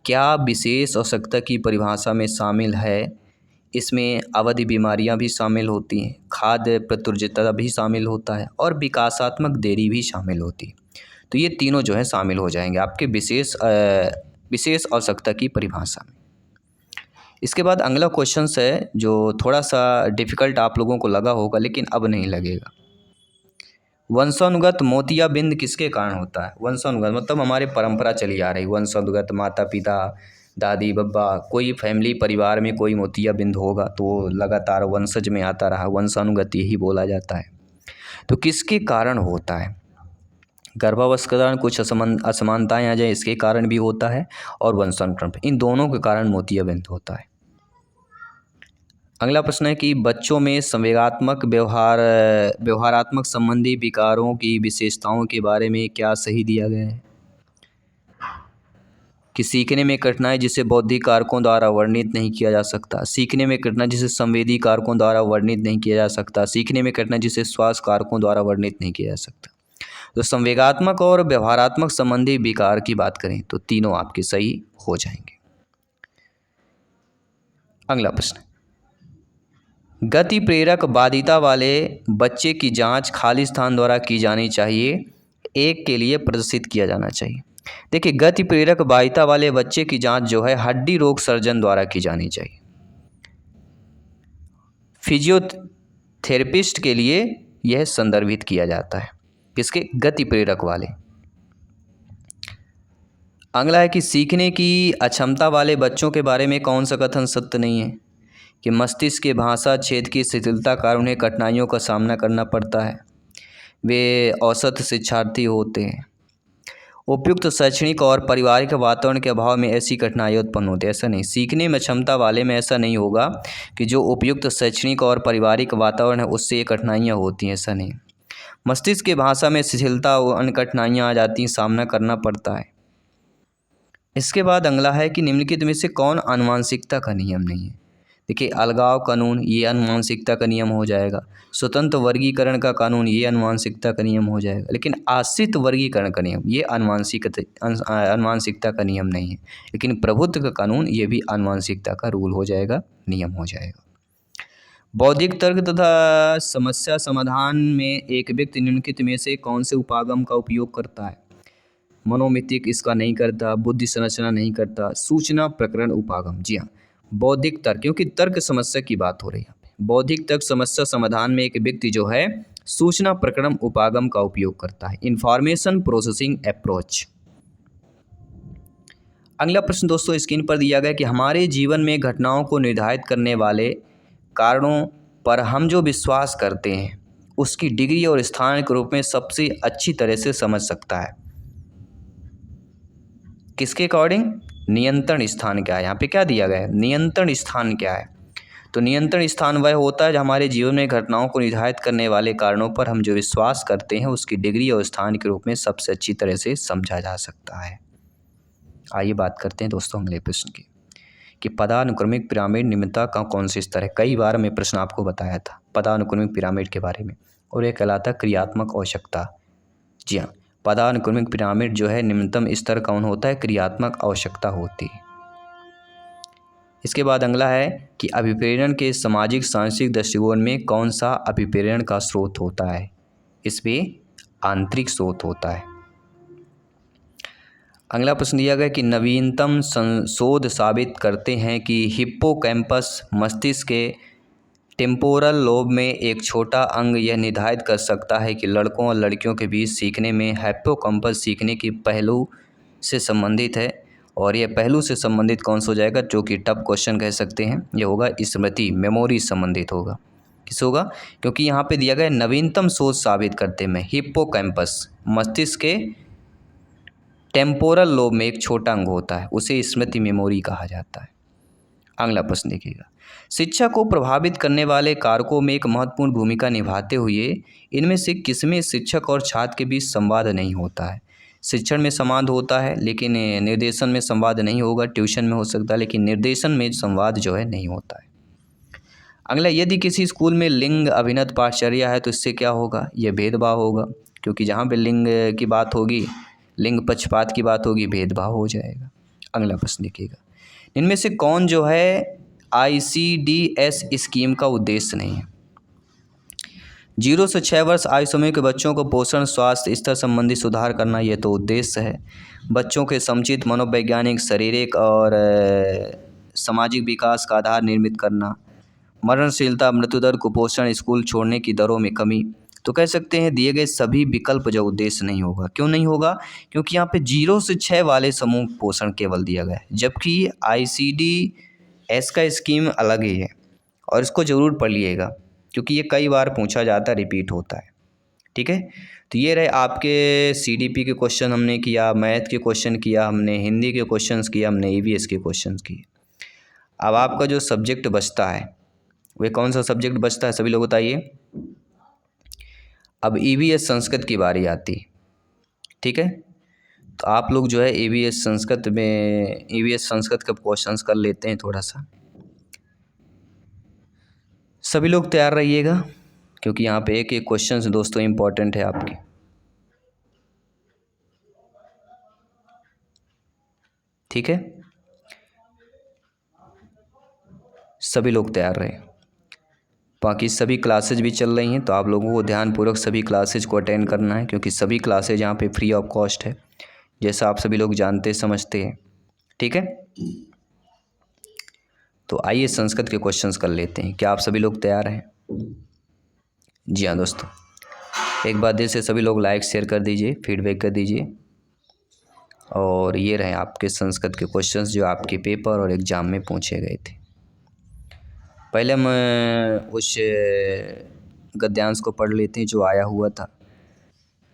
क्या विशेष आवश्यकता की परिभाषा में शामिल है, इसमें अवधि बीमारियां भी शामिल होती हैं, खाद्य प्रतुरजता भी शामिल होता है और विकासात्मक देरी भी शामिल होती है। तो ये तीनों जो है शामिल हो जाएंगे आपके विशेष आवश्यकता की परिभाषा में। इसके बाद अगला क्वेश्चन है जो थोड़ा सा डिफ़िकल्ट आप लोगों को लगा होगा, लेकिन अब नहीं लगेगा। वंशानुगत मोतियाबिंद किसके कारण होता है। वंशानुगत मतलब हमारे परंपरा चली आ रही, वंशानुगत माता पिता, दादी बब्बा, कोई फैमिली परिवार में कोई मोतियाबिंद होगा तो लगातार वंशज में आता रहा, वंशानुगत यही बोला जाता है। तो किसके कारण होता है। गर्भावस्था के दौरान कुछ असमानताएं आ जाए, इसके कारण भी होता है, और वंशानुक्रम, इन दोनों के कारण मोतियाबिंद होता है। अगला प्रश्न है कि बच्चों में संवेगात्मक व्यवहारात्मक संबंधी विकारों की विशेषताओं के बारे में क्या सही दिया गया है। कि सीखने में कठिनाई जिसे बौद्धिक कारकों द्वारा वर्णित नहीं किया जा सकता, सीखने में कठिनाई जिसे संवेदी कारकों द्वारा वर्णित नहीं किया जा सकता, सीखने में कठिनाई जिसे श्वास कारकों द्वारा वर्णित नहीं किया जा सकता। तो संवेगात्मक और व्यवहारात्मक संबंधी विकार की बात करें तो तीनों आपके सही हो जाएंगे। अगला प्रश्न, गति प्रेरक बाधिता वाले बच्चे की जांच खाली स्थान द्वारा की जानी चाहिए, एक के लिए प्रदर्शित किया जाना चाहिए। देखिए, गति प्रेरक बाधिता वाले बच्चे की जांच जो है हड्डी रोग सर्जन द्वारा की जानी चाहिए। फिजियोथेरेपिस्ट के लिए यह संदर्भित किया जाता है, किसके, गति प्रेरक वाले। अगला है कि सीखने की अक्षमता वाले बच्चों के बारे में कौन सा कथन सत्य नहीं है। कि मस्तिष्क के भाषा छेद की शिथिलता कारण उन्हें कठिनाइयों का सामना करना पड़ता है, वे औसत शिक्षार्थी होते हैं, उपयुक्त शैक्षणिक और पारिवारिक वातावरण के अभाव में ऐसी कठिनाइयाँ उत्पन्न होती है। ऐसा नहीं, सीखने में क्षमता वाले में ऐसा नहीं होगा कि जो उपयुक्त शैक्षणिक और पारिवारिक वातावरण है उससे ये कठिनाइयाँ होती हैं, ऐसा नहीं। मस्तिष्क के भाषा में शिथिलता और अन्य कठिनाइयाँ आ जाती हैं, सामना करना पड़ता है। इसके बाद अगला है कि निम्नलिखित में से कौन आनुवांशिकता का नियम नहीं है। देखिए, अलगाव कानून ये आनुवांशिकता का नियम हो जाएगा, स्वतंत्र वर्गीकरण का कानून ये आनुवांशिकता का नियम हो जाएगा, लेकिन आश्रित वर्गीकरण का नियम ये आनुवांशिकता का नियम नहीं है, लेकिन प्रभुत्व का कानून ये भी आनुवांशिकता का रूल हो जाएगा, नियम हो जाएगा। बौद्धिक तर्क तथा समस्या समाधान में एक व्यक्ति निम्नलिखित में से कौन से उपागम का उपयोग करता है। मनोमितिक इसका नहीं करता, बुद्धि संरचना नहीं करता, सूचना प्रकरण उपागम। जी हाँ, बौद्धिक तर्क, क्योंकि तर्क समस्या की बात हो रही है यहाँ पे। बौद्धिक तर्क समस्या समाधान में एक व्यक्ति जो है सूचना प्रकरण उपागम का उपयोग करता है, इंफॉर्मेशन प्रोसेसिंग अप्रोच। अगला प्रश्न दोस्तों स्क्रीन पर दिया गया कि हमारे जीवन में घटनाओं को निर्धारित करने वाले कारणों पर हम जो विश्वास करते हैं उसकी डिग्री और स्थान के रूप में सबसे अच्छी तरह से समझ सकता है। किसके अकॉर्डिंग? नियंत्रण स्थान क्या है, यहाँ पे क्या दिया गया है, नियंत्रण स्थान क्या है। तो नियंत्रण स्थान वह होता है जो हमारे जीवन में घटनाओं को निर्धारित करने वाले कारणों पर हम जो विश्वास करते हैं उसकी डिग्री और स्थान के रूप में सबसे अच्छी तरह से समझा जा सकता है। आइए बात करते हैं दोस्तों अगले प्रश्न की कि पदानुक्रमिक पिरामिड निम्नता का कौन से स्तर है। कई बार मैं प्रश्न आपको बताया था पदानुक्रमिक पिरामिड के बारे में, और यह कहलाता क्रियात्मक आवश्यकता। जी हाँ, पदानुक्रमिक पिरामिड जो है निम्नतम स्तर कौन होता है, क्रियात्मक आवश्यकता होती है। इसके बाद अगला है कि अभिप्रेरण के सामाजिक सांस्कृतिक दृष्टिकोण में कौन सा अभिप्रेरण का स्रोत होता है। इसमें आंतरिक स्रोत होता है। अगला प्रश्न दिया गया कि नवीनतम शोध साबित करते हैं कि हिप्पोकैम्पस मस्तिष्क के टेम्पोरल लोब में एक छोटा अंग यह निर्धारित कर सकता है कि लड़कों और लड़कियों के बीच सीखने में हिप्पोकैम्पस सीखने की पहलू से संबंधित है। और यह पहलू से संबंधित कौन सा हो जाएगा, जो कि टफ क्वेश्चन कह सकते हैं, यह होगा स्मृति, मेमोरी संबंधित होगा। किस होगा, क्योंकि यहाँ पे दिया गया नवीनतम शोध साबित करते में हिप्पोकैम्पस मस्तिष्क के टेम्पोरल लोब में एक छोटा अंग होता है, उसे स्मृति मेमोरी कहा जाता है। अगला प्रश्न देखिएगा, शिक्षा को प्रभावित करने वाले कारकों में एक महत्वपूर्ण भूमिका निभाते हुए इनमें से किसमें शिक्षक और छात्र के बीच संवाद नहीं होता है। शिक्षण में संवाद होता है लेकिन निर्देशन में संवाद नहीं होगा। ट्यूशन में हो सकता है लेकिन निर्देशन में संवाद जो है नहीं होता है। अगला, यदि किसी स्कूल में लिंग अभिन्नत पाठचर्या है तो इससे क्या होगा, यह भेदभाव होगा, क्योंकि जहाँ पे लिंग की बात होगी, लिंग पक्षपात की बात होगी, भेदभाव हो जाएगा। अगला प्रश्न देखिएगा, इनमें से कौन जो है ICDS स्कीम का उद्देश्य नहीं है। 0 से 6 वर्ष आयु समूह के बच्चों को पोषण, स्वास्थ्य स्तर संबंधी सुधार करना, यह तो उद्देश्य है। बच्चों के समुचित मनोवैज्ञानिक, शारीरिक और सामाजिक विकास का आधार निर्मित करना, मरणशीलता, मृत्युदर, कुपोषण, स्कूल छोड़ने की दरों में कमी। तो कह सकते हैं दिए गए सभी विकल्प जो उद्देश्य नहीं होगा। क्यों नहीं होगा, क्योंकि यहाँ पे 0 से 6 वाले समूह पोषण केवल दिया गया है, जबकि ICDS का स्कीम अलग ही है और इसको ज़रूर पढ़ लीजिएगा क्योंकि ये कई बार पूछा जाता है, रिपीट होता है। ठीक है, तो ये रहे आपके CDP के क्वेश्चन हमने किया, मैथ के क्वेश्चन किया हमने, हिंदी के क्वेश्चन किया हमने, EVS के क्वेश्चन किए। अब आपका जो सब्जेक्ट बचता है वह कौन सा सब्जेक्ट बचता है, सभी लोग बताइए। अब EVS संस्कृत की बारी आती है। ठीक है, तो आप लोग जो है EVS संस्कृत में EVS संस्कृत का क्वेश्चंस कर लेते हैं थोड़ा सा। सभी लोग तैयार रहिएगा क्योंकि यहाँ पे एक एक क्वेश्चन दोस्तों इम्पोर्टेंट है आपके। ठीक है, सभी लोग तैयार रहे। बाकी सभी क्लासेज भी चल रही हैं तो आप लोगों को ध्यानपूर्वक सभी क्लासेज को अटेंड करना है क्योंकि सभी क्लासेज यहाँ पे फ्री ऑफ कॉस्ट है, जैसा आप सभी लोग जानते समझते हैं। ठीक है, तो आइए संस्कृत के क्वेश्चंस कर लेते हैं। क्या आप सभी लोग तैयार हैं? जी हाँ दोस्तों, एक बार दिल से सभी लोग लाइक शेयर कर दीजिए, फीडबैक कर दीजिए। और ये रहे आपके संस्कृत के क्वेश्चंस जो आपके पेपर और एग्ज़ाम में पूछे गए थे। पहले हम उस गद्यांश को पढ़ लेते हैं जो आया हुआ था।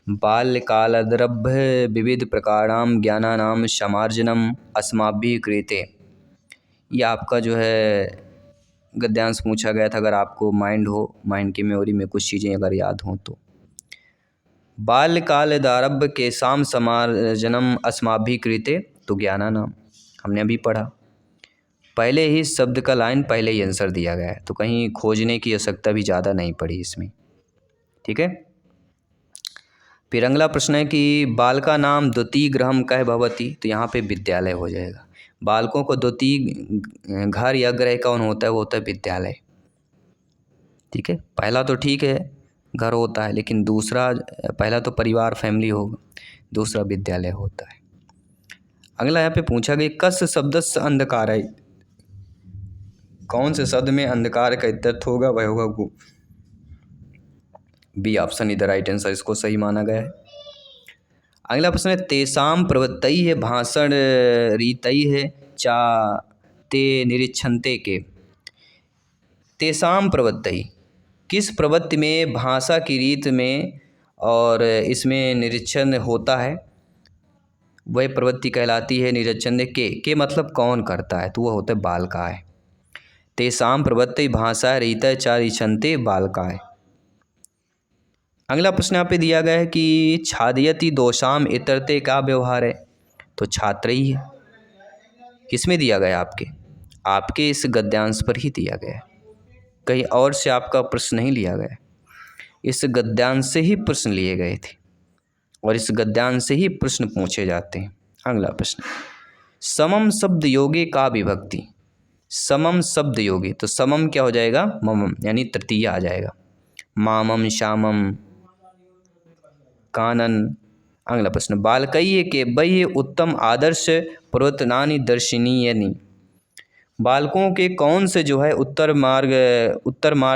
बाल्यकालादरभ्य विविध प्रकाराणां ज्ञानानां समार्जनम् अस्माभिः क्रियते। ये आपका जो है गद्यांश पूछा गया था। अगर आपको माइंड की मेमोरी में कुछ चीज़ें अगर याद हों तो, बाल्यकालादारभ्य केषां समार्जनम् अस्माभिः क्रियते, तो ज्ञानानां हमने अभी पढ़ा। पहले ही शब्द का लाइन पहले ही आंसर दिया गया है तो कहीं खोजने की आवश्यकता भी ज़्यादा नहीं पड़ी इसमें। ठीक है, फिर अगला प्रश्न है कि बालका नाम द्वितीय गृहम कह भवति, तो यहाँ पे विद्यालय हो जाएगा। बालकों को द्वितीय घर या गृह कौन होता है, वो होता है विद्यालय। ठीक है, पहला तो ठीक है घर होता है लेकिन दूसरा, पहला तो परिवार फैमिली होगा, दूसरा विद्यालय होता है। अगला यहाँ पे पूछा गया कस्य शब्दस्य अंधकार है, कौन से शब्द में अंधकार का इत्यर्थ होगा? वह होगा गु। बी ऑप्शन इधर राइट आंसर, इसको सही माना गया है। अगला प्रश्न है तेषां प्रवृत्तैः है भाषण रीतैः है चा ते निरीक्षन्ते के। तेषां प्रवृत्तैः, किस प्रवृत्ति में, भाषा की रीत में और इसमें निरीक्षण होता है, वह प्रवृत्ति कहलाती है निरीक्षण के मतलब कौन करता है, तो वह होता है बालकाय। तेषां प्रवृत्तैः भाषा रीतैः चा निरीक्षन्ते बालकाय। अगला प्रश्न यहाँ पे दिया गया है कि छादयति दोषाम इतरते का व्यवहार है, तो छात्र ही है। किसमें दिया गया? आपके इस गद्यांश पर ही दिया गया है, कहीं और से आपका प्रश्न नहीं लिया गया। इस गद्यांश से ही प्रश्न लिए गए थे और इस गद्यांश से ही प्रश्न पूछे जाते हैं। अगला प्रश्न, समम शब्द योगे का विभक्ति। समम शब्द योगी, तो समम क्या हो जाएगा? ममम, यानी तृतीय आ जाएगा। मामम, श्यामम, कानन। अगला प्रश्न, बालकैः के बह्य उत्तम आदर्श प्रवर्तनानि दर्शनीयनि। बालकों के कौन से जो है उत्तर मार्ग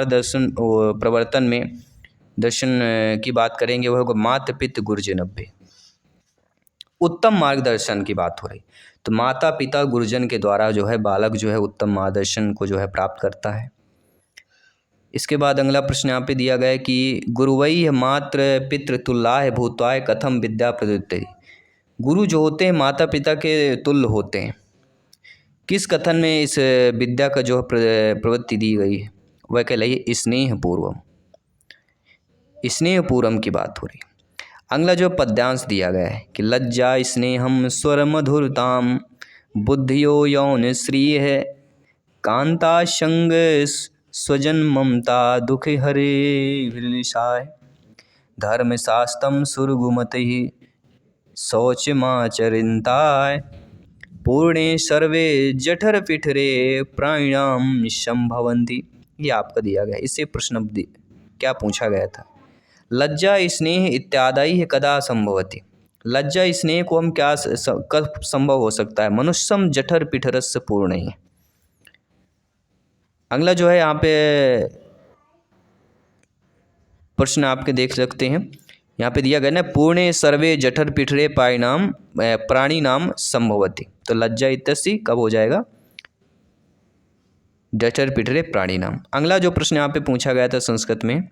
दर्शन प्रवर्तन में दर्शन की बात करेंगे, वह होगा मात पिता गुरुजनभ्य। उत्तम मार्गदर्शन की बात हो रही, तो माता पिता गुरुजन के द्वारा जो है बालक जो है उत्तम मार्गदर्शन को जो है प्राप्त करता है। इसके बाद अगला प्रश्न यहाँ पे दिया गया है कि गुरुवैः मात्र पितृ तुल्याः भूत्वाय कथम विद्या प्रदत्ते। गुरु जो होते हैं माता पिता के तुल्य होते हैं, किस कथन में इस विद्या का जो प्रवृत्ति दी गई है, वह कहलाइए स्नेहपूर्वम। स्नेहपूर्वम की बात हो रही। अगला जो पद्यांश दिया गया है कि लज्जा स्नेहम स्वर मधुरताम बुद्धियो यौन श्री है कांता संग स्वजन ममता दुख हरे विलसाय धर्म शास्त्रम सुरगुमति शौचमाचरिताय पूर्णे सर्वे जठर पिठरे प्राणिनाम संभवन्ति। ये आपका दिया गया, इससे प्रश्न क्या पूछा गया था? लज्जा स्नेह इत्यादि कदा संभवति। लज्जा स्नेह को हम क्या कब संभव हो सकता है? मनुष्यम जठर पिठरस्य पूर्ण ही। अगला जो है यहाँ पे प्रश्न आपके देख सकते हैं, यहाँ पे दिया गया ना पूर्णे सर्वे जठर पिठरे प्राणी नाम संभवति, तो लज्जा इत्यस्य कब हो जाएगा? जठर पिठरे प्राणी नाम। अगला जो प्रश्न यहाँ पे पूछा गया था संस्कृत में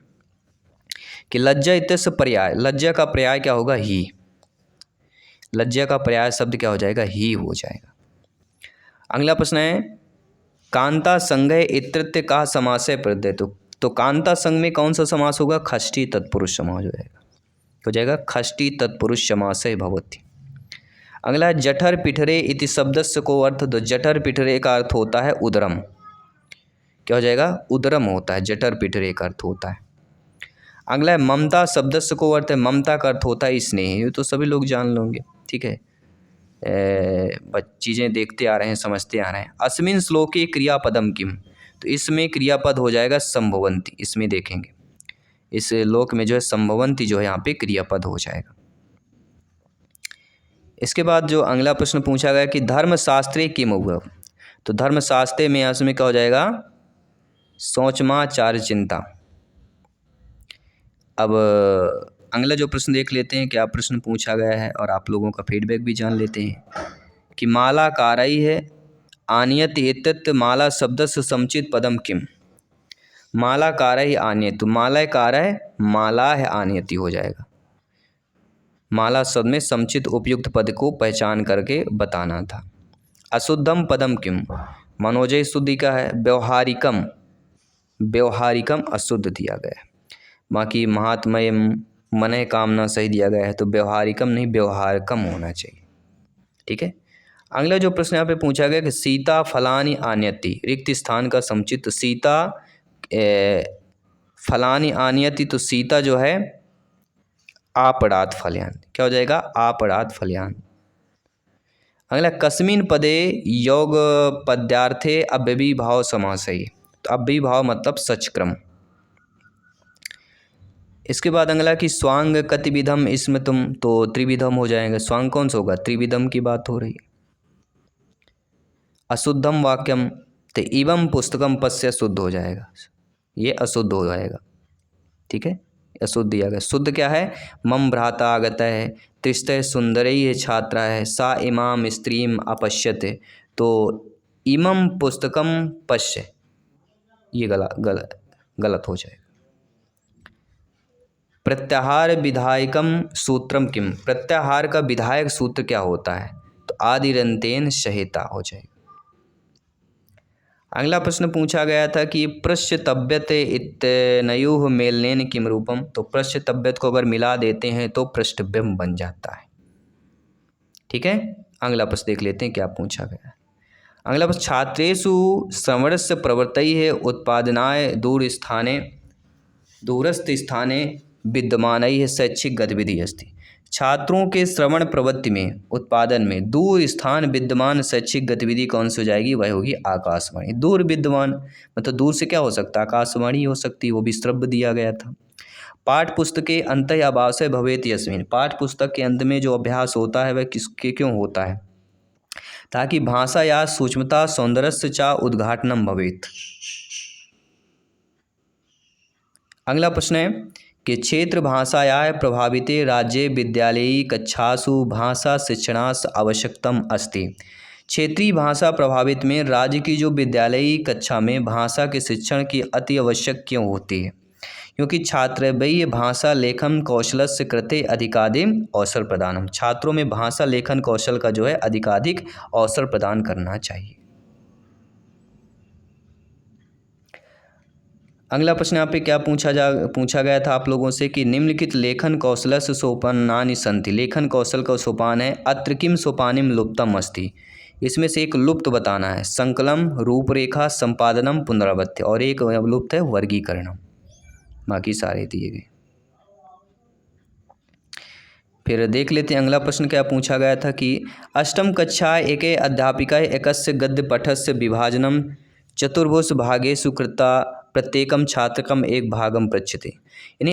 कि लज्जा इत्यस्य पर्याय, लज्जा का पर्याय क्या होगा? ही। लज्जा का पर्याय शब्द क्या हो जाएगा? ही हो जाएगा। अगला प्रश्न है कांता संघ इत्रत्य का समासय प्रत्यय, तो कांता संघ में कौन सा समास होगा? खष्टी तत्पुरुष समास हो जाएगा, हो जाएगा खष्टी तत्पुरुष समासय भवति। अगला है जठर पिठरे इति शब्दस्य को अर्थ, तो जठर पिठरे का अर्थ होता है उदरम। क्या हो जाएगा? उदरम होता है, जठर पिठरे का अर्थ होता है। अगला है ममता शब्दस्य को अर्थ है, ममता का अर्थ होता है स्नेह। ये तो सभी लोग जान लेंगे, ठीक है, चीज़ें देखते आ रहे हैं, समझते आ रहे हैं। अस्मिन श्लोके क्रियापदम किम, तो इसमें क्रियापद हो जाएगा संभवंती। इसमें देखेंगे इस श्लोक में जो है संभवंती जो है यहाँ पे क्रियापद हो जाएगा। इसके बाद जो अगला प्रश्न पूछा गया कि धर्मशास्त्रे किम हुआ, तो धर्मशास्त्रे में इसमें क्या हो जाएगा? शौचमाचार्य चिंता। अब अगला जो प्रश्न देख लेते हैं, क्या प्रश्न पूछा गया है और आप लोगों का फीडबैक भी जान लेते हैं कि माला कारई है आनियत एतत् माला शब्दस्य समुचित पदम किम। माला कारई आनियत, तो माला कार है, माला है आनियति हो जाएगा। माला शब्द में समुचित उपयुक्त पद को पहचान करके बताना था। अशुद्धम पदम किम, मनोजय शुद्धि का है। व्यवहारिकम, व्यवहारिकम अशुद्ध दिया गया है। बाकी महात्मय मन कामना सही दिया गया है, तो व्यवहारिकम नहीं व्यवहारकम होना चाहिए, ठीक है। अगला जो प्रश्न यहाँ पे पूछा गया कि सीता फलानी आन्यति, रिक्त स्थान का समुचित, सीता फलानी आन्यति, तो सीता जो है आपड़ात फलयान, क्या हो जाएगा? आपड़ात फलयान। अगला कस्मिन पदे योग पद्यार्थे अव्ययीभाव समासई, तो अव्ययीभाव मतलब सचक्रम। इसके बाद अगला कि स्वांग कतिविधम स्मृतम, तो त्रिविधम हो जाएगा। स्वांग कौन सा होगा? त्रिविधम की बात हो रही है। अशुद्धम वाक्यम, तो एवं पुस्तकम पद से शुद्ध हो जाएगा, ये अशुद्ध हो जाएगा। ठीक है, अशुद्ध दिया गया। शुद्ध क्या है? मम भ्राता आगता है, त्रिस्तः सुंदरैः छात्रा है, सा इमाम स्त्रीम अपश्यते। तो इमम पुस्तकम पश्य, ये गलत हो जाएगा। प्रत्याहार विधायकम सूत्रम किम, प्रत्याहार का विधायक सूत्र क्या होता है? तो आदिरंतेन सहिता हो जाएगा। अगला प्रश्न पूछा गया था कि पृष्ठतव्यत इत्यनयोः मेलनेन किम रूपम। तो पृष्ठतव्यत को अगर मिला देते हैं तो पृष्ठबिंब बन जाता है। ठीक है, अगला प्रश्न देख लेते हैं क्या पूछा गया है। अगला प्रश्न, छात्रेषु श्रवणस्य प्रवृत्तैः उत्पादनाय दूरस्थ स्थाने विद्यमानैः शैक्षिक गतिविधि अस्ति। छात्रों के श्रवण प्रवृत्ति में, उत्पादन में दूर स्थान विद्यमान शैक्षिक गतिविधि कौन सी हो जाएगी? वह होगी आकाशवाणी। दूर विद्यमान मतलब दूर से क्या हो सकता है? आकाशवाणी हो सकती है, वो भी श्रव्य दिया गया था। पाठ पुस्तक के अंत आभासय भवेत यस्मिन्, पाठ पुस्तक के अंत में जो अभ्यास होता है वह किसके क्यों होता है? ताकि भाषा या सूक्ष्मता सौंदर्यस्य च उद्घाटनम भवेत। अगला प्रश्न है कि क्षेत्र भाषायाः प्रभाविते राज्ये विद्यालयी कक्षासु भाषा शिक्षणास आवश्यकतम अस्ति। क्षेत्रीय भाषा प्रभावित में राज्य की जो विद्यालयी कक्षा में भाषा के शिक्षण की अति आवश्यक क्यों होती है? क्योंकि छात्रवय भाषा लेखन कौशलस्य कृते अधिकाधिक अवसर प्रदानम, छात्रों में भाषा लेखन कौशल का जो है अधिकाधिक अवसर प्रदान करना चाहिए। अगला प्रश्न यहाँ पे क्या पूछा गया था आप लोगों से कि निम्नलिखित लेखन कौशलस्य सोपानानि सन्ति, लेखन कौशल का सोपान है। अत्र किम सोपानिम लुप्तम अस्ति, इसमें से एक लुप्त बताना है। संकलम, रूपरेखा, संपादनम, पुनरावृत्ति, और एक लुप्त है वर्गीकरणम। बाकी सारे दिए गए। फिर देख लेते हैं अगला प्रश्न क्या पूछा गया था कि अष्टम कक्षा एके अध्यापिका एकस्य गद्य पठस्य विभाजनम चतुर्भुज भागेषु कृता प्रत्येकम छात्रकम एक भागम पृच्छते। यानी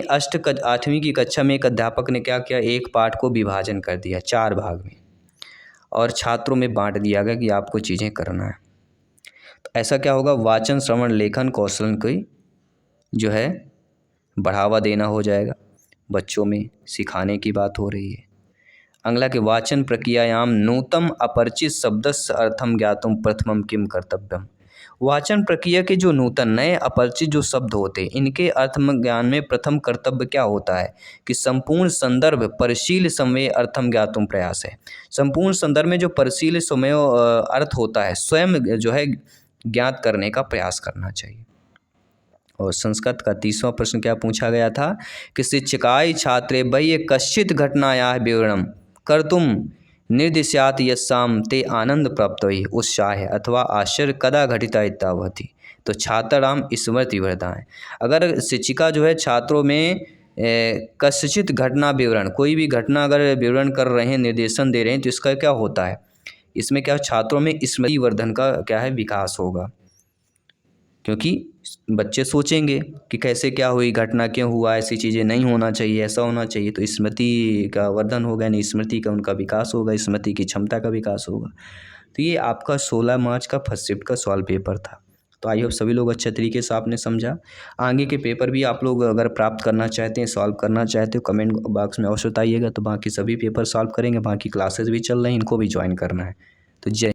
8वीं की कक्षा में एक अध्यापक ने क्या किया? एक पाठ को विभाजन कर दिया 4 भाग में और छात्रों में बांट दिया गया कि आपको चीज़ें करना है। तो ऐसा क्या होगा? वाचन श्रवण लेखन कौशल को जो है बढ़ावा देना हो जाएगा, बच्चों में सिखाने की बात हो रही है। अगला के वाचन प्रक्रियायाम नूतम अपरिचित शब्दस्य अर्थम ज्ञातुम प्रथमम किम कर्तव्यम। वाचन प्रक्रिया के जो नूतन नए अपरिचित जो शब्द होते हैं इनके अर्थ ज्ञान में प्रथम कर्तव्य क्या होता है कि संपूर्ण संदर्भ परिशील समय अर्थम ज्ञातुम प्रयास है। संपूर्ण संदर्भ में जो परिशील समय अर्थ होता है स्वयं जो है ज्ञात करने का प्रयास करना चाहिए। और संस्कृत का 30वां प्रश्न क्या पूछा गया था कि शिक्षकाय छात्रे वै कश्चित घटनायाः विवरणम कर्तुम निर्दिश्यात यस्याम ते आनंद प्राप्त उत्साह अथवा आश्चर्य कदा घटिता इत्यावधि। तो छात्राणाम स्मृति वर्धाएं। अगर शिक्षिका जो है छात्रों में कश्चित घटना विवरण, कोई भी घटना अगर विवरण कर रहे हैं, निर्देशन दे रहे हैं, तो इसका क्या होता है? इसमें क्या छात्रों में स्मृति वर्धन का क्या है विकास होगा, क्योंकि बच्चे सोचेंगे कि कैसे क्या हुई घटना, क्यों हुआ, ऐसी चीज़ें नहीं होना चाहिए, ऐसा होना चाहिए। तो स्मृति का वर्धन होगा, यानी स्मृति का उनका विकास होगा, स्मृति की क्षमता का विकास होगा। तो ये आपका 16 मार्च का फर्स्ट शिफ्ट का सवाल पेपर था। तो आई होप सभी लोग अच्छे तरीके से आपने समझा। आगे के पेपर भी आप लोग अगर प्राप्त करना चाहते हैं, सॉल्व करना चाहते हो, कमेंट बॉक्स में अवश्य बताइएगा। तो बाकी सभी पेपर सॉल्व करेंगे, बाकी क्लासेस भी चल रही हैं, इनको भी ज्वाइन करना है। तो जय